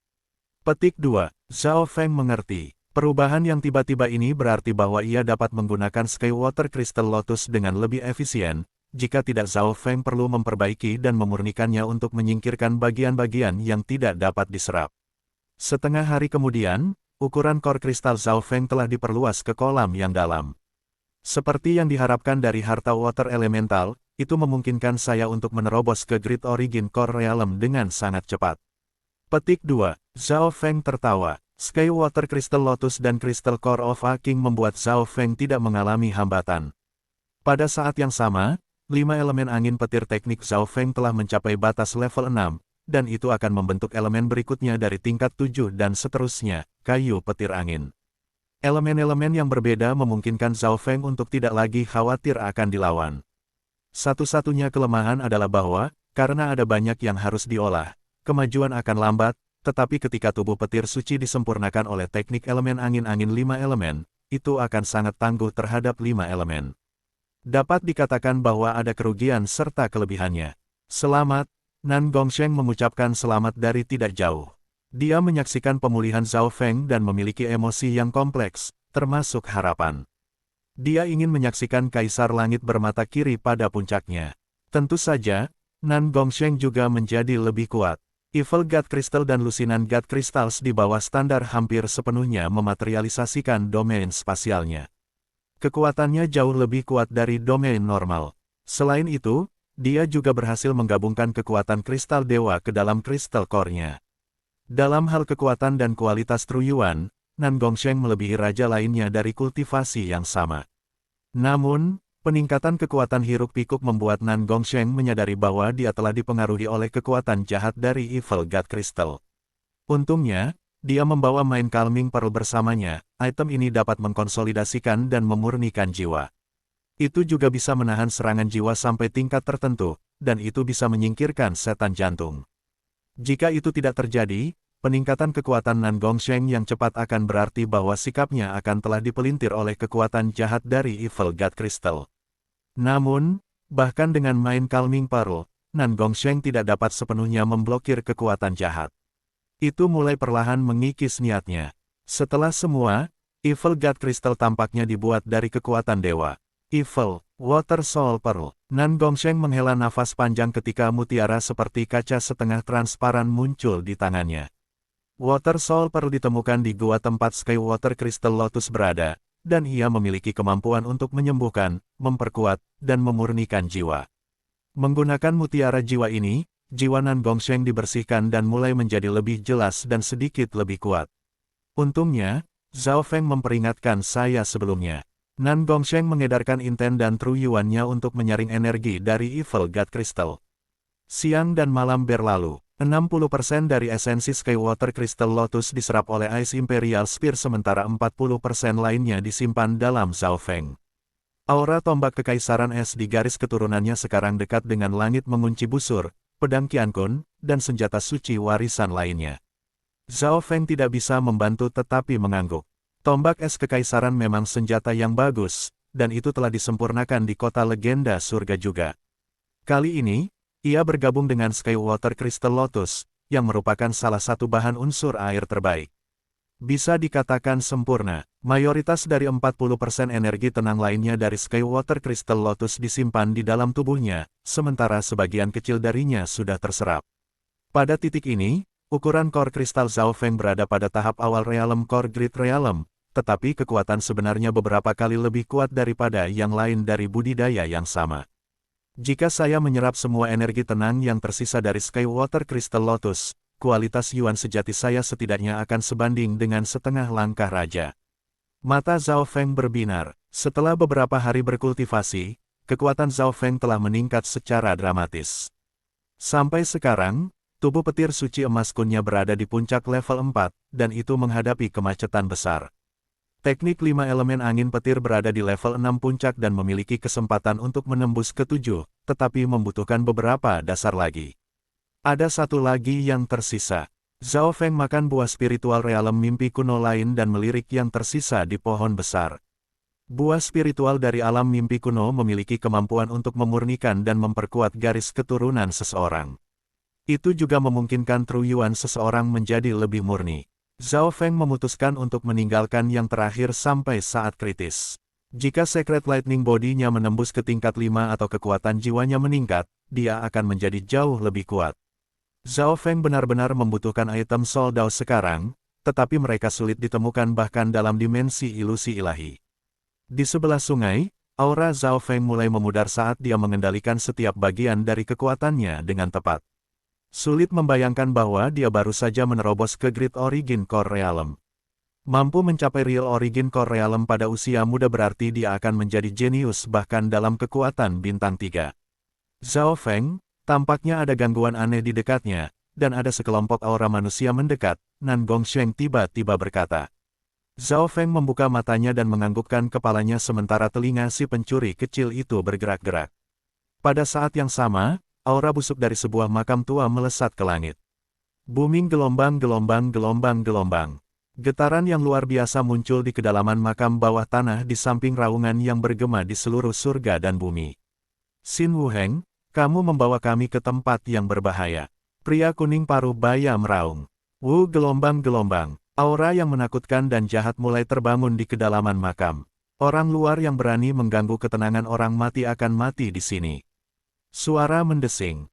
Speaker 1: Petik 2. Zhao Feng mengerti. Perubahan yang tiba-tiba ini berarti bahwa ia dapat menggunakan Sky Water Crystal Lotus dengan lebih efisien. Jika tidak Zhao Feng perlu memperbaiki dan memurnikannya untuk menyingkirkan bagian-bagian yang tidak dapat diserap. Setengah hari kemudian, ukuran core kristal Zhao Feng telah diperluas ke kolam yang dalam. Seperti yang diharapkan dari harta water elemental, itu memungkinkan saya untuk menerobos ke Great Origin Core Realm dengan sangat cepat. Petik 2. Zhao Feng tertawa. Sky Water Crystal Lotus dan Crystal Core of a King membuat Zhao Feng tidak mengalami hambatan. Pada saat yang sama, 5 elemen angin petir teknik Zhao Feng telah mencapai batas level 6, dan itu akan membentuk elemen berikutnya dari tingkat 7 dan seterusnya, kayu petir angin. Elemen-elemen yang berbeda memungkinkan Zhao Feng untuk tidak lagi khawatir akan dilawan. Satu-satunya kelemahan adalah bahwa, karena ada banyak yang harus diolah, kemajuan akan lambat, tetapi ketika tubuh petir suci disempurnakan oleh teknik elemen angin-angin 5 elemen, itu akan sangat tangguh terhadap 5 elemen. Dapat dikatakan bahwa ada kerugian serta kelebihannya. Selamat, Nan Gongsheng mengucapkan selamat dari tidak jauh. Dia menyaksikan pemulihan Zhao Feng dan memiliki emosi yang kompleks, termasuk harapan. Dia ingin menyaksikan Kaisar Langit bermata kiri pada puncaknya. Tentu saja, Nan Gongsheng juga menjadi lebih kuat. Evil God Crystal dan Lusinan God Crystals di bawah standar hampir sepenuhnya mematerialisasikan domain spasialnya. Kekuatannya jauh lebih kuat dari domain normal. Selain itu, dia juga berhasil menggabungkan kekuatan kristal dewa ke dalam kristal core-nya. Dalam hal kekuatan dan kualitas True Yuan, Nan Gongsheng melebihi raja lainnya dari kultivasi yang sama. Namun, peningkatan kekuatan hiruk-pikuk membuat Nan Gongsheng menyadari bahwa dia telah dipengaruhi oleh kekuatan jahat dari Evil God Crystal. Untungnya, dia membawa Mind Calming Pearl bersamanya. Item ini dapat mengkonsolidasikan dan memurnikan jiwa. Itu juga bisa menahan serangan jiwa sampai tingkat tertentu, dan itu bisa menyingkirkan setan jantung. Jika itu tidak terjadi, peningkatan kekuatan Nan Gongsheng yang cepat akan berarti bahwa sikapnya akan telah dipelintir oleh kekuatan jahat dari Evil God Crystal. Namun, bahkan dengan Mind Calming Pearl, Nan Gongsheng tidak dapat sepenuhnya memblokir kekuatan jahat. Itu mulai perlahan mengikis niatnya. Setelah semua, Evil God Crystal tampaknya dibuat dari kekuatan dewa. Evil Water Soul Pearl. Nan Gongsheng menghela nafas panjang ketika mutiara seperti kaca setengah transparan muncul di tangannya. Water Soul Pearl ditemukan di gua tempat Sky Water Crystal Lotus berada, dan ia memiliki kemampuan untuk menyembuhkan, memperkuat, dan memurnikan jiwa. Menggunakan mutiara jiwa ini, jiwa Nan Gongsheng dibersihkan dan mulai menjadi lebih jelas dan sedikit lebih kuat. Untungnya, Zhao Feng memperingatkan saya sebelumnya. Nan Gongsheng mengedarkan inten dan True Yuan-nya untuk menyaring energi dari Evil God Crystal. Siang dan malam berlalu, 60% dari esensi Sky Water Crystal Lotus diserap oleh Ice Imperial Spear sementara 40% lainnya disimpan dalam Zhao Feng. Aura tombak kekaisaran es di garis keturunannya sekarang dekat dengan langit mengunci busur, pedang Qiankun, dan senjata suci warisan lainnya. Zhao Feng tidak bisa membantu tetapi mengangguk. Tombak es kekaisaran memang senjata yang bagus, dan itu telah disempurnakan di kota legenda surga juga. Kali ini, ia bergabung dengan Sky Water Crystal Lotus, yang merupakan salah satu bahan unsur air terbaik. Bisa dikatakan sempurna, mayoritas dari 40% energi tenang lainnya dari Sky Water Crystal Lotus disimpan di dalam tubuhnya, sementara sebagian kecil darinya sudah terserap. Pada titik ini, ukuran core kristal Zhao Feng berada pada tahap awal Realm Core Grid Realm, tetapi kekuatan sebenarnya beberapa kali lebih kuat daripada yang lain dari budidaya yang sama. Jika saya menyerap semua energi tenang yang tersisa dari Sky Water Crystal Lotus, kualitas Yuan sejati saya setidaknya akan sebanding dengan setengah langkah raja. Mata Zhao Feng berbinar. Setelah beberapa hari berkultivasi, kekuatan Zhao Feng telah meningkat secara dramatis. Sampai sekarang, tubuh petir suci emas kunnya berada di puncak level 4, dan itu menghadapi kemacetan besar. Teknik 5 elemen angin petir berada di level 6 puncak dan memiliki kesempatan untuk menembus ke-7, tetapi membutuhkan beberapa dasar lagi. Ada satu lagi yang tersisa. Zhao Feng makan buah spiritual realem mimpi kuno lain dan melirik yang tersisa di pohon besar. Buah spiritual dari alam mimpi kuno memiliki kemampuan untuk memurnikan dan memperkuat garis keturunan seseorang. Itu juga memungkinkan True Yuan seseorang menjadi lebih murni. Zhao Feng memutuskan untuk meninggalkan yang terakhir sampai saat kritis. Jika Secret Lightning Body-nya menembus ke tingkat 5 atau kekuatan jiwanya meningkat, dia akan menjadi jauh lebih kuat. Zhao Feng benar-benar membutuhkan item Soul Dao sekarang, tetapi mereka sulit ditemukan bahkan dalam dimensi ilusi ilahi. Di sebelah sungai, aura Zhao Feng mulai memudar saat dia mengendalikan setiap bagian dari kekuatannya dengan tepat. Sulit membayangkan bahwa dia baru saja menerobos ke Grid Origin Core Realm. Mampu mencapai Real Origin Core Realm pada usia muda berarti dia akan menjadi jenius bahkan dalam kekuatan bintang 3. Zhao Feng, tampaknya ada gangguan aneh di dekatnya, dan ada sekelompok aura manusia mendekat, Nan Gongsheng tiba-tiba berkata. Zhao Feng membuka matanya dan menganggukkan kepalanya sementara telinga si pencuri kecil itu bergerak-gerak. Pada saat yang sama, aura busuk dari sebuah makam tua melesat ke langit. Booming gelombang. Getaran yang luar biasa muncul di kedalaman makam bawah tanah di samping raungan yang bergema di seluruh surga dan bumi. Xin Wuheng, kamu membawa kami ke tempat yang berbahaya. Pria kuning paruh baya meraung. Gelombang. Aura yang menakutkan dan jahat mulai terbangun di kedalaman makam. Orang luar yang berani mengganggu ketenangan orang mati akan mati di sini. Suara mendesing.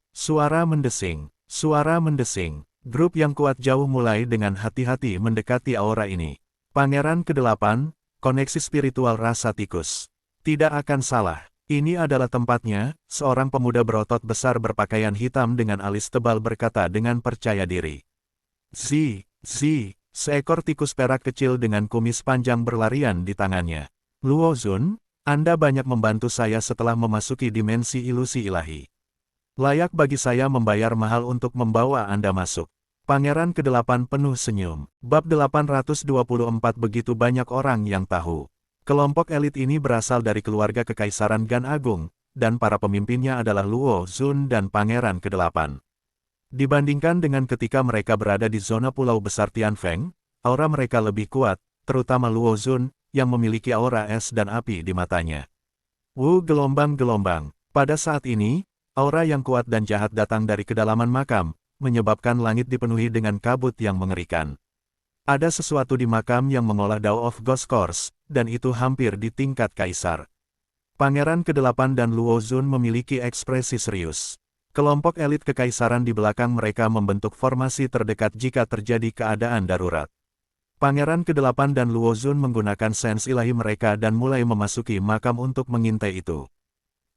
Speaker 1: Grup yang kuat jauh mulai dengan hati-hati mendekati aura ini. Pangeran ke-8, koneksi spiritual rasa tikus. Tidak akan salah, ini adalah tempatnya, seorang pemuda berotot besar berpakaian hitam dengan alis tebal berkata dengan percaya diri. Seekor tikus perak kecil dengan kumis panjang berlarian di tangannya. Luo Zun, Anda banyak membantu saya setelah memasuki dimensi ilusi ilahi. Layak bagi saya membayar mahal untuk membawa Anda masuk. Pangeran ke-8 penuh senyum. Bab 824 begitu banyak orang yang tahu. Kelompok elit ini berasal dari keluarga Kekaisaran Gan Agung, dan para pemimpinnya adalah Luo Zun dan Pangeran ke-8. Dibandingkan dengan ketika mereka berada di zona pulau besar Tianfeng, aura mereka lebih kuat, terutama Luo Zun, yang memiliki aura es dan api di matanya. Gelombang. Pada saat ini, aura yang kuat dan jahat datang dari kedalaman makam, menyebabkan langit dipenuhi dengan kabut yang mengerikan. Ada sesuatu di makam yang mengolah Dao of Ghost Course, dan itu hampir di tingkat kaisar. Pangeran ke-8 dan Luo Zun memiliki ekspresi serius. Kelompok elit kekaisaran di belakang mereka membentuk formasi terdekat jika terjadi keadaan darurat. Pangeran ke-8 dan Luo Zun menggunakan sens ilahi mereka dan mulai memasuki makam untuk mengintai itu.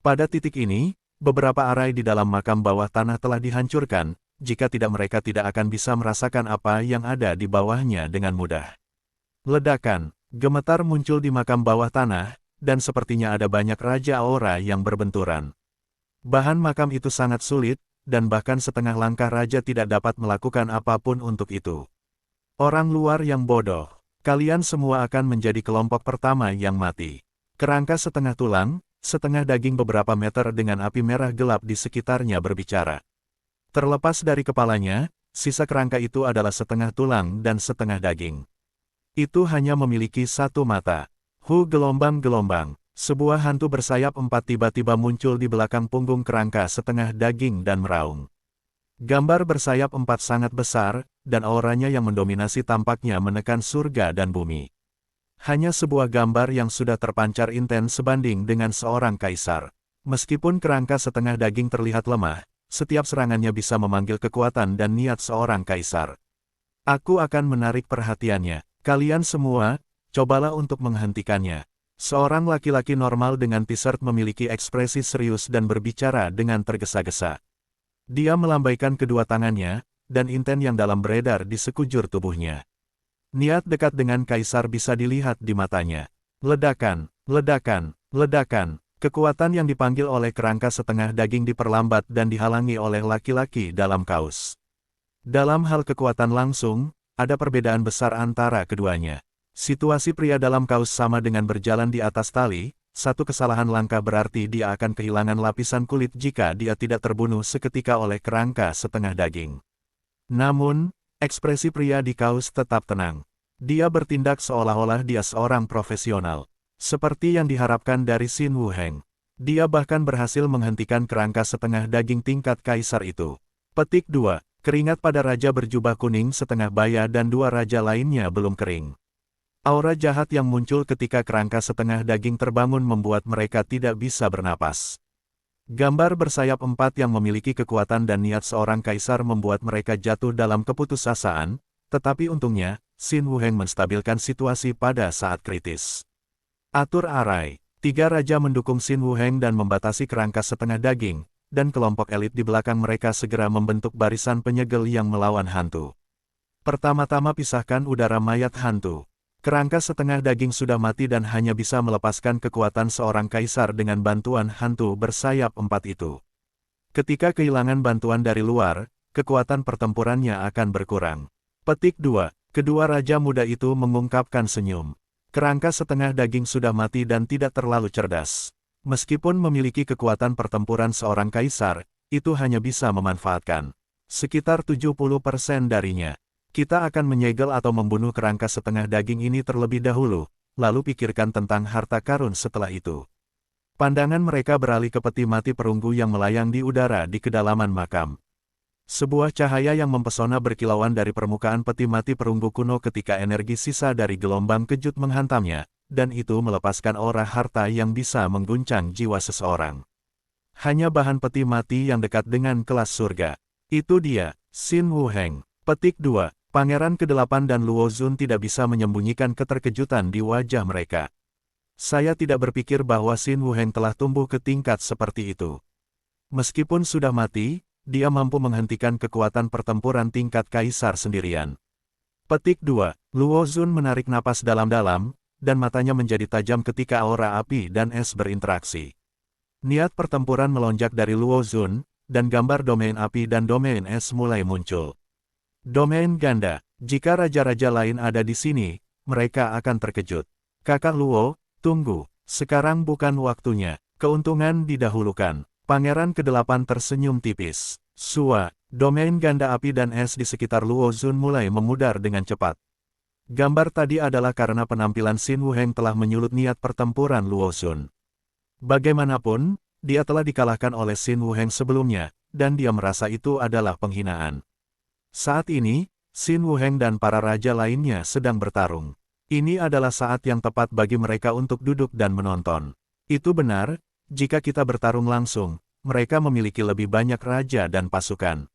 Speaker 1: Pada titik ini, beberapa arai di dalam makam bawah tanah telah dihancurkan, jika tidak mereka tidak akan bisa merasakan apa yang ada di bawahnya dengan mudah. Ledakan, gemetar muncul di makam bawah tanah, dan sepertinya ada banyak raja aura yang berbenturan. Bahan makam itu sangat sulit, dan bahkan setengah langkah raja tidak dapat melakukan apapun untuk itu. Orang luar yang bodoh, kalian semua akan menjadi kelompok pertama yang mati. Kerangka setengah tulang, setengah daging beberapa meter dengan api merah gelap di sekitarnya berbicara. Terlepas dari kepalanya, sisa kerangka itu adalah setengah tulang dan setengah daging. Itu hanya memiliki satu mata. Gelombang. Sebuah hantu bersayap 4 tiba-tiba muncul di belakang punggung kerangka setengah daging dan meraung. Gambar bersayap 4 sangat besar, dan auranya yang mendominasi tampaknya menekan surga dan bumi. Hanya sebuah gambar yang sudah terpancar intens sebanding dengan seorang kaisar. Meskipun kerangka setengah daging terlihat lemah, setiap serangannya bisa memanggil kekuatan dan niat seorang kaisar. Aku akan menarik perhatiannya. Kalian semua, cobalah untuk menghentikannya. Seorang laki-laki normal dengan t-shirt memiliki ekspresi serius dan berbicara dengan tergesa-gesa. Dia melambaikan kedua tangannya, dan inten yang dalam beredar di sekujur tubuhnya. Niat dekat dengan kaisar bisa dilihat di matanya. Ledakan. Kekuatan yang dipanggil oleh kerangka setengah daging diperlambat dan dihalangi oleh laki-laki dalam kaos. Dalam hal kekuatan langsung, ada perbedaan besar antara keduanya. Situasi pria dalam kaos sama dengan berjalan di atas tali, satu kesalahan langkah berarti dia akan kehilangan lapisan kulit jika dia tidak terbunuh seketika oleh kerangka setengah daging. Namun, ekspresi pria di kaos tetap tenang. Dia bertindak seolah-olah dia seorang profesional. Seperti yang diharapkan dari Xin Wuheng. Dia bahkan berhasil menghentikan kerangka setengah daging tingkat kaisar itu. Petik 2. Keringat pada raja berjubah kuning setengah baya dan 2 raja lainnya belum kering. Aura jahat yang muncul ketika kerangka setengah daging terbangun membuat mereka tidak bisa bernapas. Gambar bersayap 4 yang memiliki kekuatan dan niat seorang kaisar membuat mereka jatuh dalam keputusasaan, tetapi untungnya, Xin Wuheng menstabilkan situasi pada saat kritis. Atur arai. 3 raja mendukung Xin Wuheng dan membatasi kerangka setengah daging, dan kelompok elit di belakang mereka segera membentuk barisan penyegel yang melawan hantu. Pertama-tama pisahkan udara mayat hantu. Kerangka setengah daging sudah mati dan hanya bisa melepaskan kekuatan seorang kaisar dengan bantuan hantu bersayap 4 itu. Ketika kehilangan bantuan dari luar, kekuatan pertempurannya akan berkurang. Petik 2. Kedua raja muda itu mengungkapkan senyum. Kerangka setengah daging sudah mati dan tidak terlalu cerdas. Meskipun memiliki kekuatan pertempuran seorang kaisar, itu hanya bisa memanfaatkan sekitar 70% darinya. Kita akan menyegel atau membunuh kerangka setengah daging ini terlebih dahulu, lalu pikirkan tentang harta karun setelah itu. Pandangan mereka beralih ke peti mati perunggu yang melayang di udara di kedalaman makam. Sebuah cahaya yang mempesona berkilauan dari permukaan peti mati perunggu kuno ketika energi sisa dari gelombang kejut menghantamnya, dan itu melepaskan aura harta yang bisa mengguncang jiwa seseorang. Hanya bahan peti mati yang dekat dengan kelas surga. Itu dia, Xin Wuheng. Petik 2. Pangeran ke-8 dan Luo Zun tidak bisa menyembunyikan keterkejutan di wajah mereka. Saya tidak berpikir bahwa Xin Wuheng telah tumbuh ke tingkat seperti itu. Meskipun sudah mati, dia mampu menghentikan kekuatan pertempuran tingkat kaisar sendirian. Petik 2. Luo Zun menarik napas dalam-dalam, dan matanya menjadi tajam ketika aura api dan es berinteraksi. Niat pertempuran melonjak dari Luo Zun, dan gambar domain api dan domain es mulai muncul. Domain ganda, jika raja-raja lain ada di sini, mereka akan terkejut. Kakak Luo, tunggu, sekarang bukan waktunya, keuntungan didahulukan. Pangeran ke-8 tersenyum tipis. Sua, domain ganda api dan es di sekitar Luo Zun mulai memudar dengan cepat. Gambar tadi adalah karena penampilan Xin Wuheng telah menyulut niat pertempuran Luo Zun. Bagaimanapun, dia telah dikalahkan oleh Xin Wuheng sebelumnya, dan dia merasa itu adalah penghinaan. Saat ini, Xin Wuheng dan para raja lainnya sedang bertarung. Ini adalah saat yang tepat bagi mereka untuk duduk dan menonton. Itu benar, jika kita bertarung langsung, mereka memiliki lebih banyak raja dan pasukan.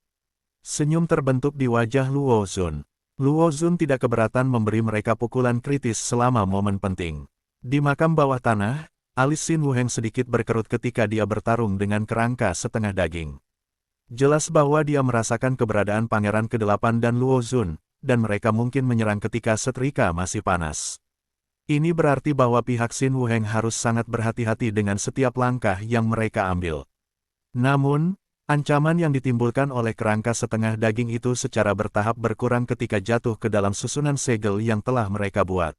Speaker 1: Senyum terbentuk di wajah Luo Zun. Luo Zun tidak keberatan memberi mereka pukulan kritis selama momen penting. Di makam bawah tanah, alis Xin Wuheng sedikit berkerut ketika dia bertarung dengan kerangka setengah daging. Jelas bahwa dia merasakan keberadaan Pangeran ke-8 dan Luo Zun, dan mereka mungkin menyerang ketika setrika masih panas. Ini berarti bahwa pihak Xin Wuheng harus sangat berhati-hati dengan setiap langkah yang mereka ambil. Namun, ancaman yang ditimbulkan oleh kerangka setengah daging itu secara bertahap berkurang ketika jatuh ke dalam susunan segel yang telah mereka buat.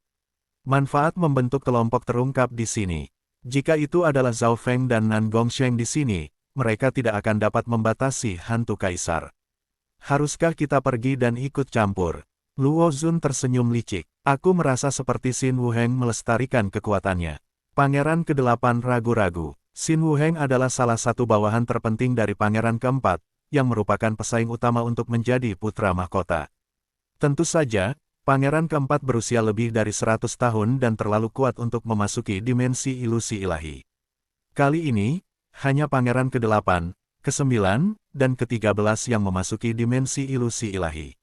Speaker 1: Manfaat membentuk kelompok terungkap di sini. Jika itu adalah Zhao Feng dan Nan Gongsheng di sini, mereka tidak akan dapat membatasi hantu kaisar. Haruskah kita pergi dan ikut campur? Luo Zun tersenyum licik. Aku merasa seperti Xin Wuheng melestarikan kekuatannya. Pangeran ke-8 ragu-ragu. Xin Wuheng adalah salah satu bawahan terpenting dari Pangeran ke-4, yang merupakan pesaing utama untuk menjadi putra mahkota. Tentu saja, Pangeran ke-4 berusia lebih dari 100 tahun dan terlalu kuat untuk memasuki dimensi ilusi ilahi. Kali ini, hanya Pangeran ke-8, ke-9, dan ke-13 yang memasuki dimensi ilusi ilahi.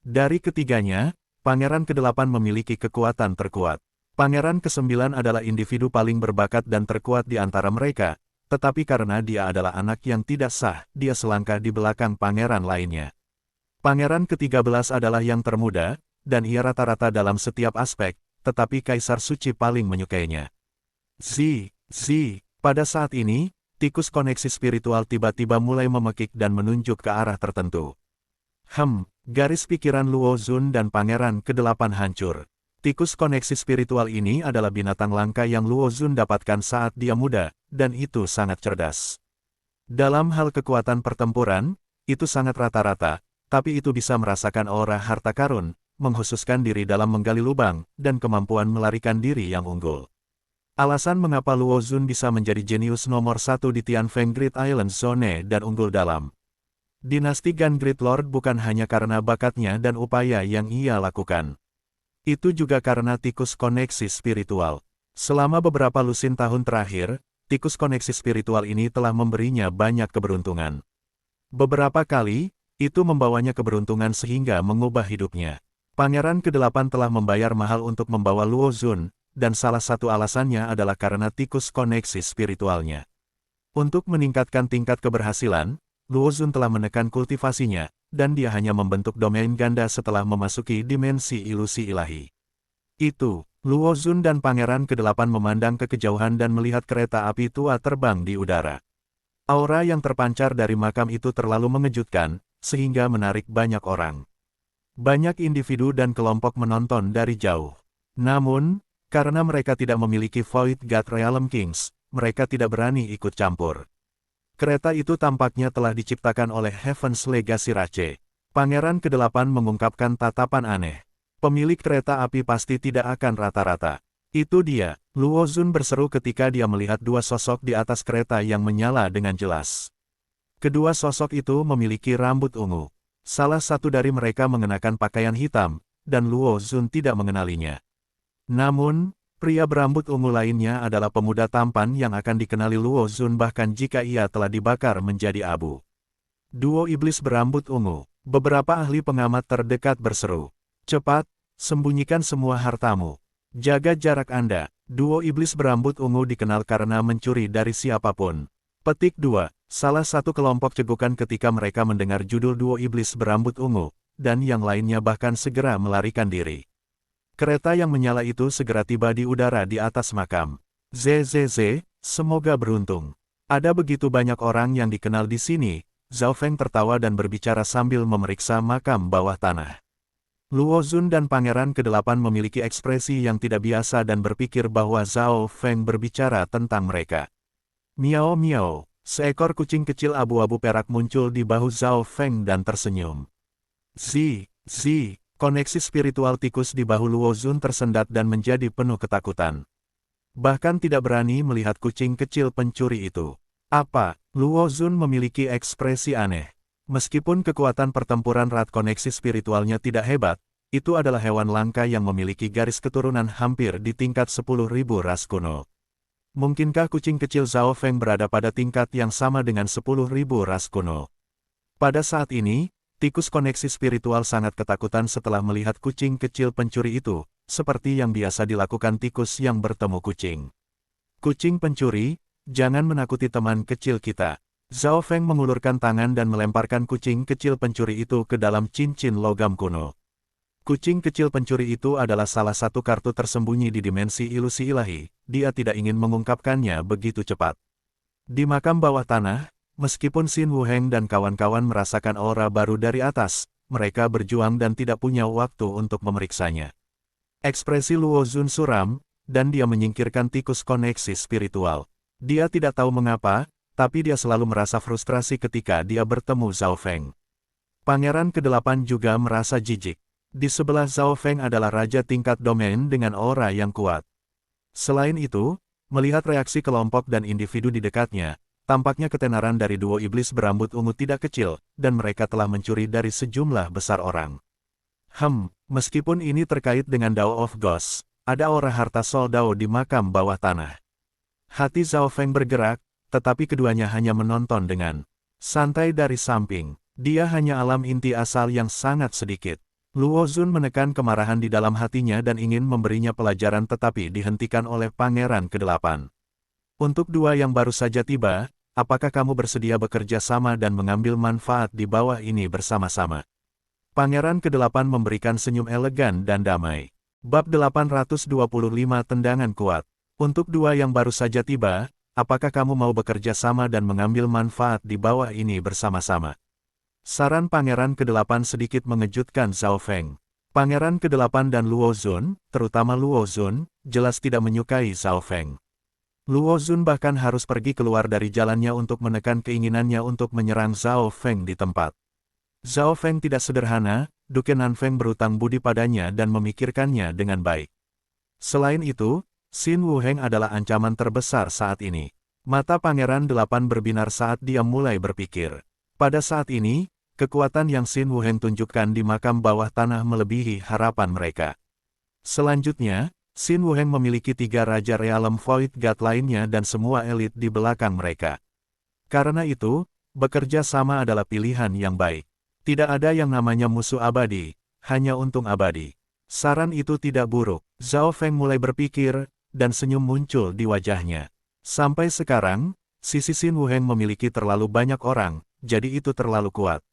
Speaker 1: Dari ketiganya, Pangeran ke-8 memiliki kekuatan terkuat. Pangeran ke-9 adalah individu paling berbakat dan terkuat di antara mereka, tetapi karena dia adalah anak yang tidak sah, dia selangkah di belakang pangeran lainnya. Pangeran ke-13 adalah yang termuda, dan ia rata-rata dalam setiap aspek, tetapi Kaisar Suci paling menyukainya. Pada saat ini, tikus koneksi spiritual tiba-tiba mulai memekik dan menunjuk ke arah tertentu. Garis pikiran Luo Zun dan Pangeran ke-8 hancur. Tikus koneksi spiritual ini adalah binatang langka yang Luo Zun dapatkan saat dia muda, dan itu sangat cerdas. Dalam hal kekuatan pertempuran, itu sangat rata-rata, tapi itu bisa merasakan aura harta karun, menghususkan diri dalam menggali lubang, dan kemampuan melarikan diri yang unggul. Alasan mengapa Luo Zun bisa menjadi jenius nomor 1 di Tianfeng Great Island Zone dan unggul dalam dinasti Gan Great Lord bukan hanya karena bakatnya dan upaya yang ia lakukan. Itu juga karena tikus koneksi spiritual. Selama beberapa lusin tahun terakhir, tikus koneksi spiritual ini telah memberinya banyak keberuntungan. Beberapa kali, itu membawanya keberuntungan sehingga mengubah hidupnya. Pangeran ke-8 telah membayar mahal untuk membawa Luo Zun, dan salah satu alasannya adalah karena tikus koneksi spiritualnya. Untuk meningkatkan tingkat keberhasilan, Luo Zun telah menekan kultivasinya, dan dia hanya membentuk domain ganda setelah memasuki dimensi ilusi ilahi. Itu, Luo Zun dan Pangeran ke-8 memandang ke kejauhan dan melihat kereta api tua terbang di udara. Aura yang terpancar dari makam itu terlalu mengejutkan, sehingga menarik banyak orang. Banyak individu dan kelompok menonton dari jauh. Namun, karena mereka tidak memiliki Void God Realm Kings, mereka tidak berani ikut campur. Kereta itu tampaknya telah diciptakan oleh Heaven's Legacy Rache. Pangeran ke-8 mengungkapkan tatapan aneh. Pemilik kereta api pasti tidak akan rata-rata. Itu dia, Luo Zun berseru ketika dia melihat dua sosok di atas kereta yang menyala dengan jelas. Kedua sosok itu memiliki rambut ungu. Salah satu dari mereka mengenakan pakaian hitam, dan Luo Zun tidak mengenalinya. Namun, pria berambut ungu lainnya adalah pemuda tampan yang akan dikenali Luo Zun bahkan jika ia telah dibakar menjadi abu. Duo iblis berambut ungu. Beberapa ahli pengamat terdekat berseru. Cepat, sembunyikan semua hartamu. Jaga jarak Anda. Duo iblis berambut ungu dikenal karena mencuri dari siapapun. Petik 2. Salah satu kelompok cegukan ketika mereka mendengar judul duo iblis berambut ungu, dan yang lainnya bahkan segera melarikan diri. Kereta yang menyala itu segera tiba di udara di atas makam. ZZZ, semoga beruntung. Ada begitu banyak orang yang dikenal di sini. Zhao Feng tertawa dan berbicara sambil memeriksa makam bawah tanah. Luo Zun dan Pangeran ke-8 memiliki ekspresi yang tidak biasa dan berpikir bahwa Zhao Feng berbicara tentang mereka. Miao miao, seekor kucing kecil abu-abu perak muncul di bahu Zhao Feng dan tersenyum. Zi, koneksi spiritual tikus di bahu Luo Zun tersendat dan menjadi penuh ketakutan. Bahkan tidak berani melihat kucing kecil pencuri itu. Apa? Luo Zun memiliki ekspresi aneh. Meskipun kekuatan pertempuran rat koneksi spiritualnya tidak hebat, itu adalah hewan langka yang memiliki garis keturunan hampir di tingkat 10.000 ras kuno. Mungkinkah kucing kecil Zhao Feng berada pada tingkat yang sama dengan 10.000 ras kuno? Pada saat ini, tikus koneksi spiritual sangat ketakutan setelah melihat kucing kecil pencuri itu, seperti yang biasa dilakukan tikus yang bertemu kucing. Kucing pencuri, jangan menakuti teman kecil kita. Zhao Feng mengulurkan tangan dan melemparkan kucing kecil pencuri itu ke dalam cincin logam kuno. Kucing kecil pencuri itu adalah salah satu kartu tersembunyi di dimensi ilusi ilahi, dia tidak ingin mengungkapkannya begitu cepat. Di makam bawah tanah, meskipun Xin Wuheng dan kawan-kawan merasakan aura baru dari atas, mereka berjuang dan tidak punya waktu untuk memeriksanya. Ekspresi Luo Zun suram, dan dia menyingkirkan tikus koneksi spiritual. Dia tidak tahu mengapa, tapi dia selalu merasa frustrasi ketika dia bertemu Zhao Feng. Pangeran ke-8 juga merasa jijik. Di sebelah Zhao Feng adalah raja tingkat domain dengan aura yang kuat. Selain itu, melihat reaksi kelompok dan individu di dekatnya, tampaknya ketenaran dari duo iblis berambut ungu tidak kecil, dan mereka telah mencuri dari sejumlah besar orang. Meskipun ini terkait dengan Dao of Ghosts, ada aura harta Soul Dao di makam bawah tanah. Hati Zhao Feng bergerak, tetapi keduanya hanya menonton dengan santai dari samping. Dia hanya alam inti asal yang sangat sedikit. Luo Zun menekan kemarahan di dalam hatinya dan ingin memberinya pelajaran tetapi dihentikan oleh Pangeran ke-8. Untuk dua yang baru saja tiba, apakah kamu bersedia bekerja sama dan mengambil manfaat di bawah ini bersama-sama? Pangeran ke-8 memberikan senyum elegan dan damai. Bab 825 Tendangan Kuat. Untuk dua yang baru saja tiba, apakah kamu mau bekerja sama dan mengambil manfaat di bawah ini bersama-sama? Saran Pangeran ke-8 sedikit mengejutkan Zhao Feng. Pangeran ke-8 dan Luo Zun, terutama Luo Zun, jelas tidak menyukai Zhao Feng. Luo Zun bahkan harus pergi keluar dari jalannya untuk menekan keinginannya untuk menyerang Zhao Feng di tempat. Zhao Feng tidak sederhana, Duke Nanfeng berutang budi padanya dan memikirkannya dengan baik. Selain itu, Xin Wuheng adalah ancaman terbesar saat ini. Mata Pangeran 8 berbinar saat dia mulai berpikir. Pada saat ini, kekuatan yang Xin Wuheng tunjukkan di makam bawah tanah melebihi harapan mereka. Selanjutnya, Xin Wuheng memiliki 3 Raja Realm Void God lainnya dan semua elit di belakang mereka. Karena itu, bekerja sama adalah pilihan yang baik. Tidak ada yang namanya musuh abadi, hanya untung abadi. Saran itu tidak buruk. Zhao Feng mulai berpikir, dan senyum muncul di wajahnya. Sampai sekarang, sisi Xin Wuheng memiliki terlalu banyak orang, jadi itu terlalu kuat.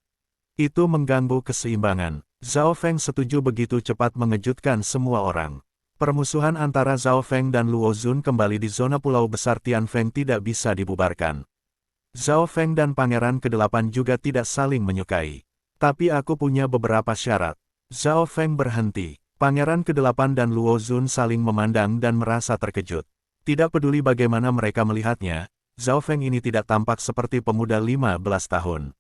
Speaker 1: Itu mengganggu keseimbangan. Zhao Feng setuju begitu cepat mengejutkan semua orang. Permusuhan antara Zhao Feng dan Luo Zun kembali di zona pulau besar Tianfeng tidak bisa dibubarkan. Zhao Feng dan Pangeran ke-8 juga tidak saling menyukai. Tapi aku punya beberapa syarat. Zhao Feng berhenti. Pangeran ke-8 dan Luo Zun saling memandang dan merasa terkejut. Tidak peduli bagaimana mereka melihatnya, Zhao Feng ini tidak tampak seperti pemuda 15 tahun.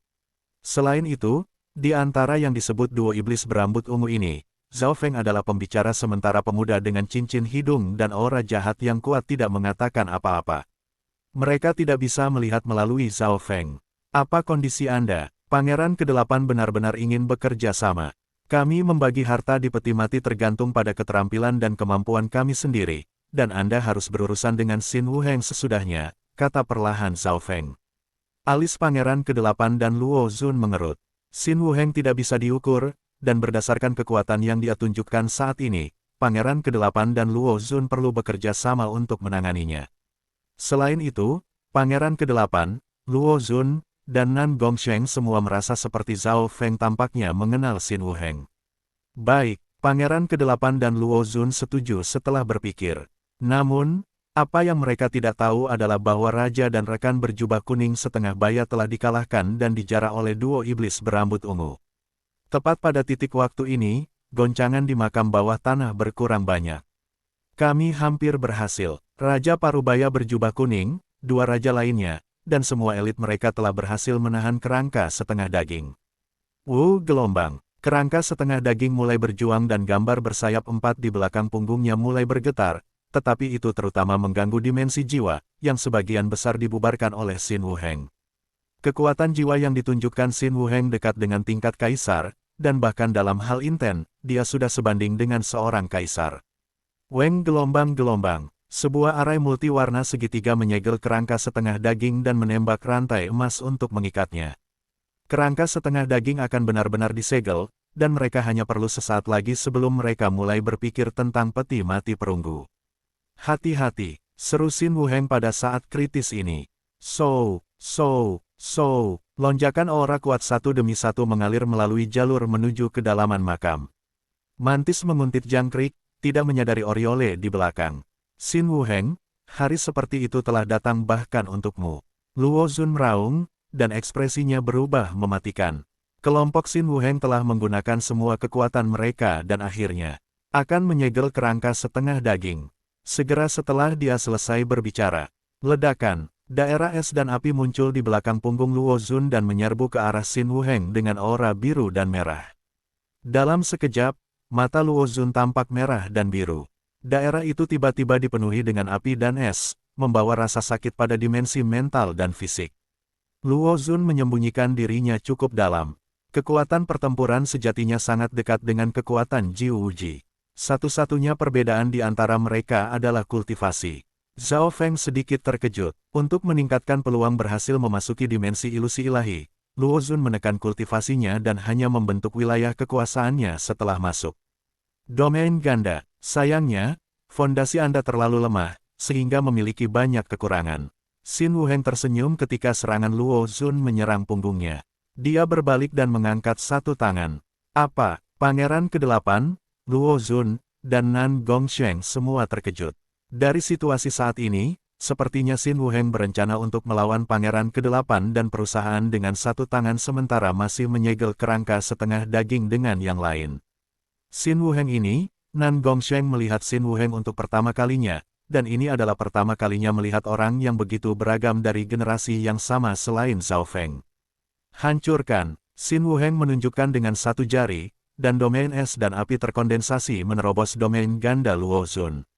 Speaker 1: Selain itu, di antara yang disebut duo iblis berambut ungu ini, Zhao Feng adalah pembicara sementara pemuda dengan cincin hidung dan aura jahat yang kuat tidak mengatakan apa-apa. Mereka tidak bisa melihat melalui Zhao Feng. Apa kondisi Anda? Pangeran ke-8 benar-benar ingin bekerja sama. Kami membagi harta di peti mati tergantung pada keterampilan dan kemampuan kami sendiri, dan Anda harus berurusan dengan Xin Wuheng sesudahnya, kata perlahan Zhao Feng. Alis Pangeran ke-8 dan Luo Zun mengerut. Xin Wuheng tidak bisa diukur, dan berdasarkan kekuatan yang dia tunjukkan saat ini, Pangeran ke-8 dan Luo Zun perlu bekerja sama untuk menanganinya. Selain itu, Pangeran ke-8, Luo Zun, dan Nan Gongsheng semua merasa seperti Zhao Feng tampaknya mengenal Xin Wuheng. Baik, Pangeran ke-8 dan Luo Zun setuju setelah berpikir. Namun, apa yang mereka tidak tahu adalah bahwa Raja dan rekan berjubah kuning setengah baya telah dikalahkan dan dijarah oleh duo iblis berambut ungu. Tepat pada titik waktu ini, goncangan di makam bawah tanah berkurang banyak. Kami hampir berhasil. Raja Parubaya berjubah kuning, dua raja lainnya, dan semua elit mereka telah berhasil menahan kerangka setengah daging. Gelombang. Kerangka setengah daging mulai berjuang dan gambar bersayap 4 di belakang punggungnya mulai bergetar, tetapi itu terutama mengganggu dimensi jiwa, yang sebagian besar dibubarkan oleh Xin Wuheng. Kekuatan jiwa yang ditunjukkan Xin Wuheng dekat dengan tingkat kaisar, dan bahkan dalam hal inten, dia sudah sebanding dengan seorang kaisar. Gelombang-gelombang, sebuah arai multiwarna segitiga menyegel kerangka setengah daging dan menembak rantai emas untuk mengikatnya. Kerangka setengah daging akan benar-benar disegel, dan mereka hanya perlu sesaat lagi sebelum mereka mulai berpikir tentang peti mati perunggu. Hati-hati, seru Xin Wuheng pada saat kritis ini. Lonjakan aura kuat satu demi satu mengalir melalui jalur menuju kedalaman makam. Mantis menguntit jangkrik, tidak menyadari Oriole di belakang. Xin Wuheng, hari seperti itu telah datang bahkan untukmu. Luo Zun meraung, dan ekspresinya berubah mematikan. Kelompok Xin Wuheng telah menggunakan semua kekuatan mereka dan akhirnya akan menyegel kerangka setengah daging. Segera setelah dia selesai berbicara, ledakan. Daerah es dan api muncul di belakang punggung Luo Zun dan menyerbu ke arah Xin Wuheng dengan aura biru dan merah. Dalam sekejap, mata Luo Zun tampak merah dan biru. Daerah itu tiba-tiba dipenuhi dengan api dan es, membawa rasa sakit pada dimensi mental dan fisik. Luo Zun menyembunyikan dirinya cukup dalam. Kekuatan pertempuran sejatinya sangat dekat dengan kekuatan Jiu Wuji. Satu-satunya perbedaan di antara mereka adalah kultivasi. Zhao Feng sedikit terkejut. Untuk meningkatkan peluang berhasil memasuki dimensi ilusi ilahi, Luo Zun menekan kultivasinya dan hanya membentuk wilayah kekuasaannya setelah masuk. Domain ganda. Sayangnya, fondasi Anda terlalu lemah, sehingga memiliki banyak kekurangan. Xin Wuheng tersenyum ketika serangan Luo Zun menyerang punggungnya. Dia berbalik dan mengangkat satu tangan. Apa? Pangeran ke-8, Luo Zun, dan Nan Gongsheng semua terkejut. Dari situasi saat ini, sepertinya Xin Wuheng berencana untuk melawan Pangeran ke-8 dan perusahaan dengan satu tangan sementara masih menyegel kerangka setengah daging dengan yang lain. Xin Wuheng ini, Nan Gongsheng melihat Xin Wuheng untuk pertama kalinya, dan ini adalah pertama kalinya melihat orang yang begitu beragam dari generasi yang sama selain Zhao Feng. Hancurkan, Xin Wuheng menunjukkan dengan satu jari, dan domain es dan api terkondensasi menerobos domain ganda Luo Zun.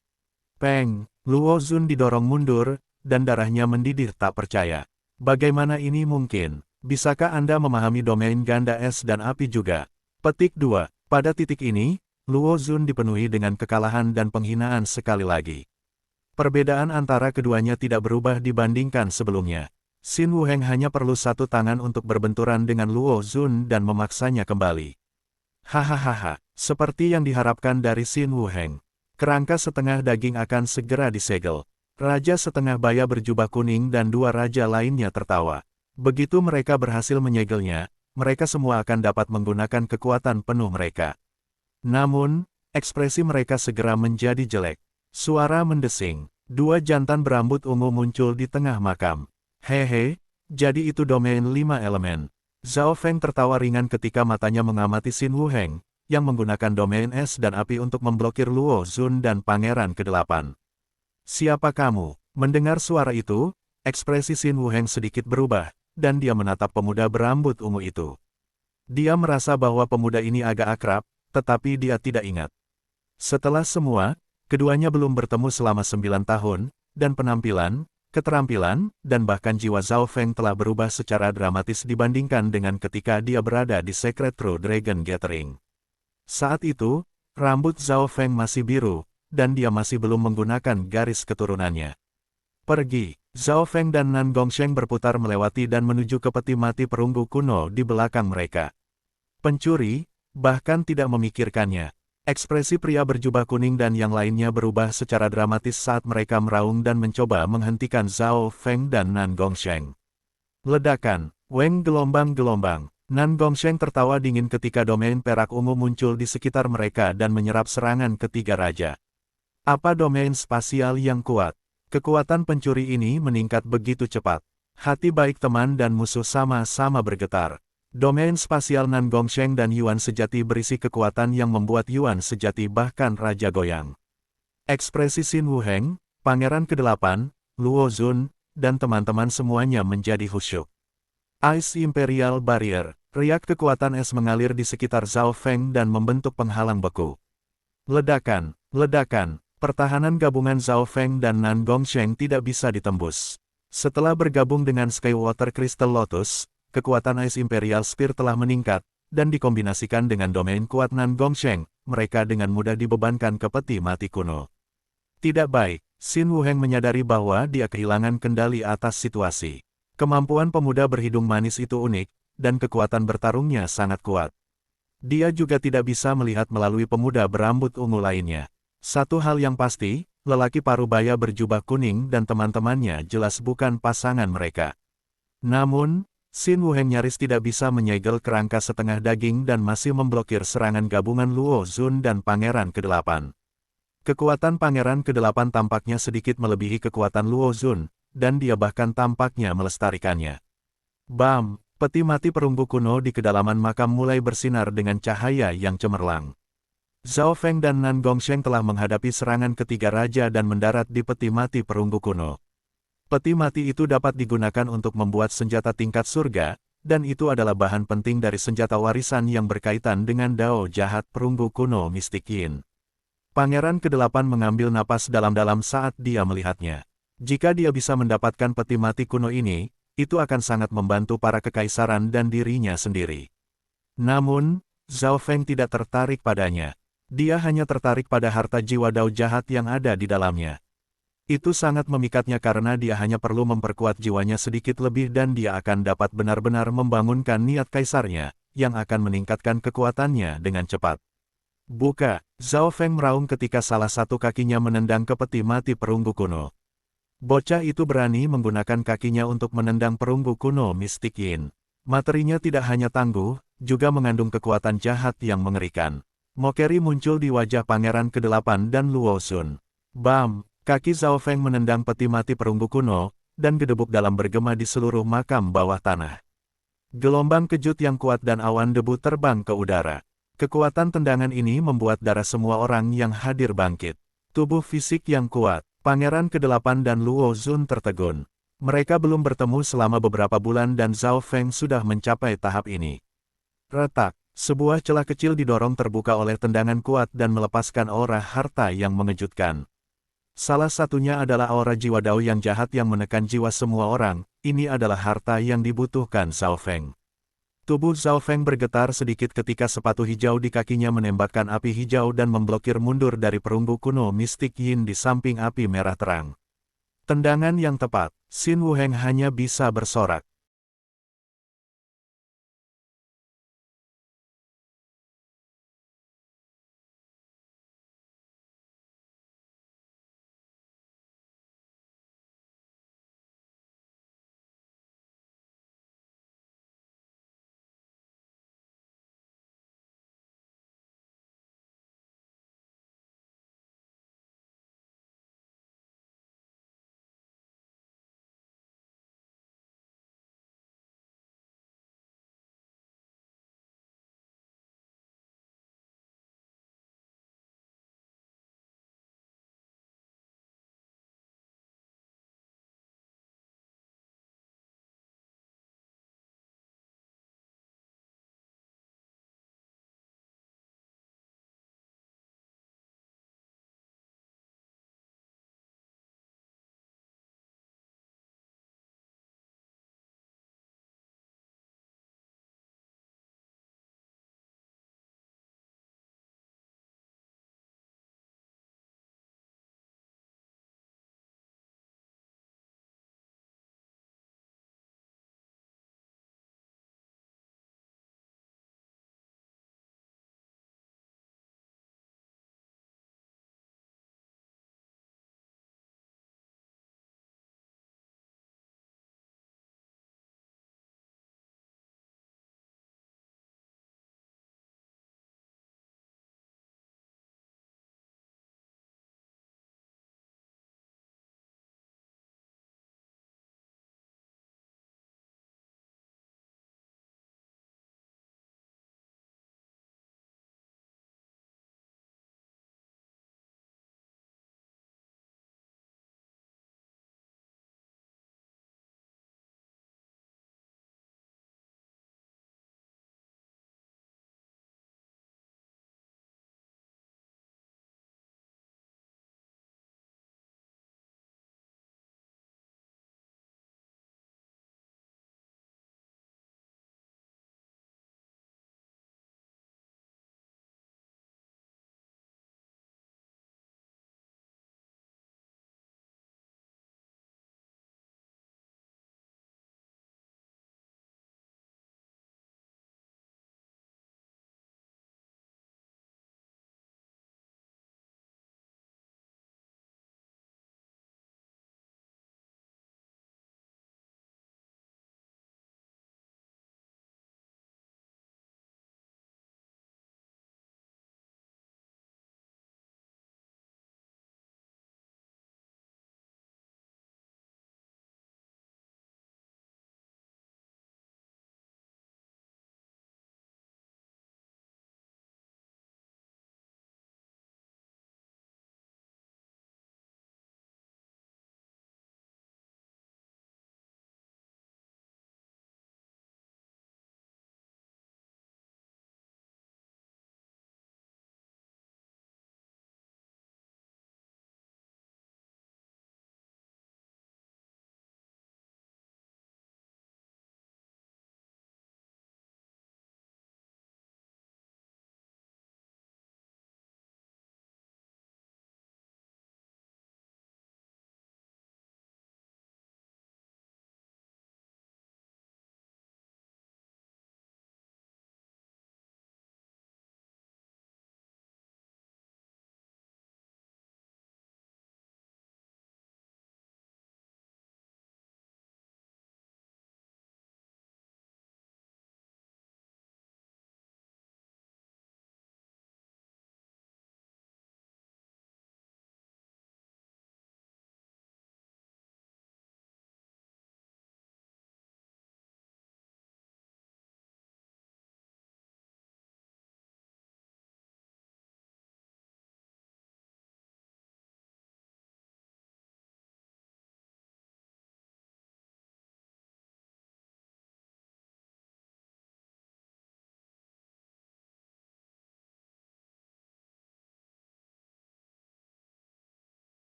Speaker 1: Peng, Luo Zun didorong mundur, dan darahnya mendidih tak percaya. Bagaimana ini mungkin? Bisakah Anda memahami domain ganda es dan api juga? Petik 2. Pada titik ini, Luo Zun dipenuhi dengan kekalahan dan penghinaan sekali lagi. Perbedaan antara keduanya tidak berubah dibandingkan sebelumnya. Xin Wuheng hanya perlu satu tangan untuk berbenturan dengan Luo Zun dan memaksanya kembali. Hahaha, seperti yang diharapkan dari Xin Wuheng. Kerangka setengah daging akan segera disegel. Raja setengah baya berjubah kuning dan dua raja lainnya tertawa. Begitu mereka berhasil menyegelnya, mereka semua akan dapat menggunakan kekuatan penuh mereka. Namun, Ekspresi mereka segera menjadi jelek. Suara mendesing. Dua jantan berambut ungu muncul di tengah makam. Hehe, jadi itu domain 5 elemen. Zhao Feng tertawa ringan ketika matanya mengamati Xin Wuheng, yang menggunakan domain es dan api untuk memblokir Luo Zun dan Pangeran ke-8. Siapa kamu? Mendengar suara itu, ekspresi Xin Wuheng sedikit berubah, dan dia menatap pemuda berambut ungu itu. Dia merasa bahwa pemuda ini agak akrab, tetapi dia tidak ingat. Setelah semua, keduanya belum bertemu selama 9 tahun, dan penampilan, keterampilan, dan bahkan jiwa Zhao Feng telah berubah secara dramatis dibandingkan dengan ketika dia berada di Secret True Dragon Gathering. Saat itu, rambut Zhao Feng masih biru, dan dia masih belum menggunakan garis keturunannya. Pergi, Zhao Feng dan Nan Gongsheng berputar melewati dan menuju ke peti mati perunggu kuno di belakang mereka. Pencuri, bahkan tidak memikirkannya. Ekspresi pria berjubah kuning dan yang lainnya berubah secara dramatis saat mereka meraung dan mencoba menghentikan Zhao Feng dan Nan Gongsheng. Ledakan, Weng gelombang-gelombang. Nan Gongsheng tertawa dingin ketika domain perak ungu muncul di sekitar mereka dan menyerap serangan ketiga raja. Apa domain spasial yang kuat? Kekuatan pencuri ini meningkat begitu cepat. Hati baik teman dan musuh sama-sama bergetar. Domain spasial Nan Gongsheng dan Yuan sejati berisi kekuatan yang membuat Yuan sejati bahkan raja goyang. Ekspresi Xin Wuheng, Pangeran ke-8, Luo Zun, dan teman-teman semuanya menjadi khusyuk. Ice Imperial Barrier, riak kekuatan es mengalir di sekitar Zhao Feng dan membentuk penghalang beku. Ledakan, ledakan, pertahanan gabungan Zhao Feng dan Nan Gongsheng tidak bisa ditembus. Setelah bergabung dengan Skywater Crystal Lotus, kekuatan Ice Imperial Spear telah meningkat, dan dikombinasikan dengan domain kuat Nan Gongsheng, mereka dengan mudah dibebankan ke peti mati kuno. Tidak baik, Xin Wuheng menyadari bahwa dia kehilangan kendali atas situasi. Kemampuan pemuda berhidung manis itu unik, dan kekuatan bertarungnya sangat kuat. Dia juga tidak bisa melihat melalui pemuda berambut ungu lainnya. Satu hal yang pasti, lelaki parubaya berjubah kuning dan teman-temannya jelas bukan pasangan mereka. Namun, Xin Wuheng nyaris tidak bisa menyegel kerangka setengah daging dan masih memblokir serangan gabungan Luo Zun dan Pangeran ke-8. Kekuatan Pangeran ke-8 tampaknya sedikit melebihi kekuatan Luo Zun, dan dia bahkan tampaknya melestarikannya. Bam! Peti mati perunggu kuno di kedalaman makam mulai bersinar dengan cahaya yang cemerlang. Zhao Feng dan Nan Gongsheng telah menghadapi serangan ketiga raja dan mendarat di peti mati perunggu kuno. Peti mati itu dapat digunakan untuk membuat senjata tingkat surga, dan itu adalah bahan penting dari senjata warisan yang berkaitan dengan Dao jahat perunggu kuno Mystic Yin. Pangeran ke-8 mengambil napas dalam-dalam saat dia melihatnya. Jika dia bisa mendapatkan peti mati kuno ini, itu akan sangat membantu para kekaisaran dan dirinya sendiri. Namun, Zhao Feng tidak tertarik padanya. Dia hanya tertarik pada harta jiwa Dao jahat yang ada di dalamnya. Itu sangat memikatnya karena dia hanya perlu memperkuat jiwanya sedikit lebih dan dia akan dapat benar-benar membangunkan niat kaisarnya, yang akan meningkatkan kekuatannya dengan cepat. Buka! Zhao Feng meraung ketika salah satu kakinya menendang ke peti mati perunggu kuno. Bocah itu berani menggunakan kakinya untuk menendang perunggu kuno Mystic Yin. Materinya tidak hanya tangguh, juga mengandung kekuatan jahat yang mengerikan. Mokeri muncul di wajah Pangeran ke-8 dan Luo Zun. Bam! Kaki Zhao Feng menendang peti mati perunggu kuno, dan gedebuk dalam bergema di seluruh makam bawah tanah. Gelombang kejut yang kuat dan awan debu terbang ke udara. Kekuatan tendangan ini membuat darah semua orang yang hadir bangkit. Tubuh fisik yang kuat, Pangeran ke-8 dan Luo Zun tertegun. Mereka belum bertemu selama beberapa bulan dan Zhao Feng sudah mencapai tahap ini. Retak, sebuah celah kecil didorong terbuka oleh tendangan kuat dan melepaskan aura harta yang mengejutkan. Salah satunya adalah aura jiwa Dao yang jahat yang menekan jiwa semua orang, ini adalah harta yang dibutuhkan Zhao Feng. Tubuh Zhao Feng bergetar sedikit ketika sepatu hijau di kakinya menembakkan api hijau dan memblokir mundur dari perunggu kuno Mystic Yin di samping api merah terang. Tendangan yang tepat, Xin Wuheng hanya bisa bersorak.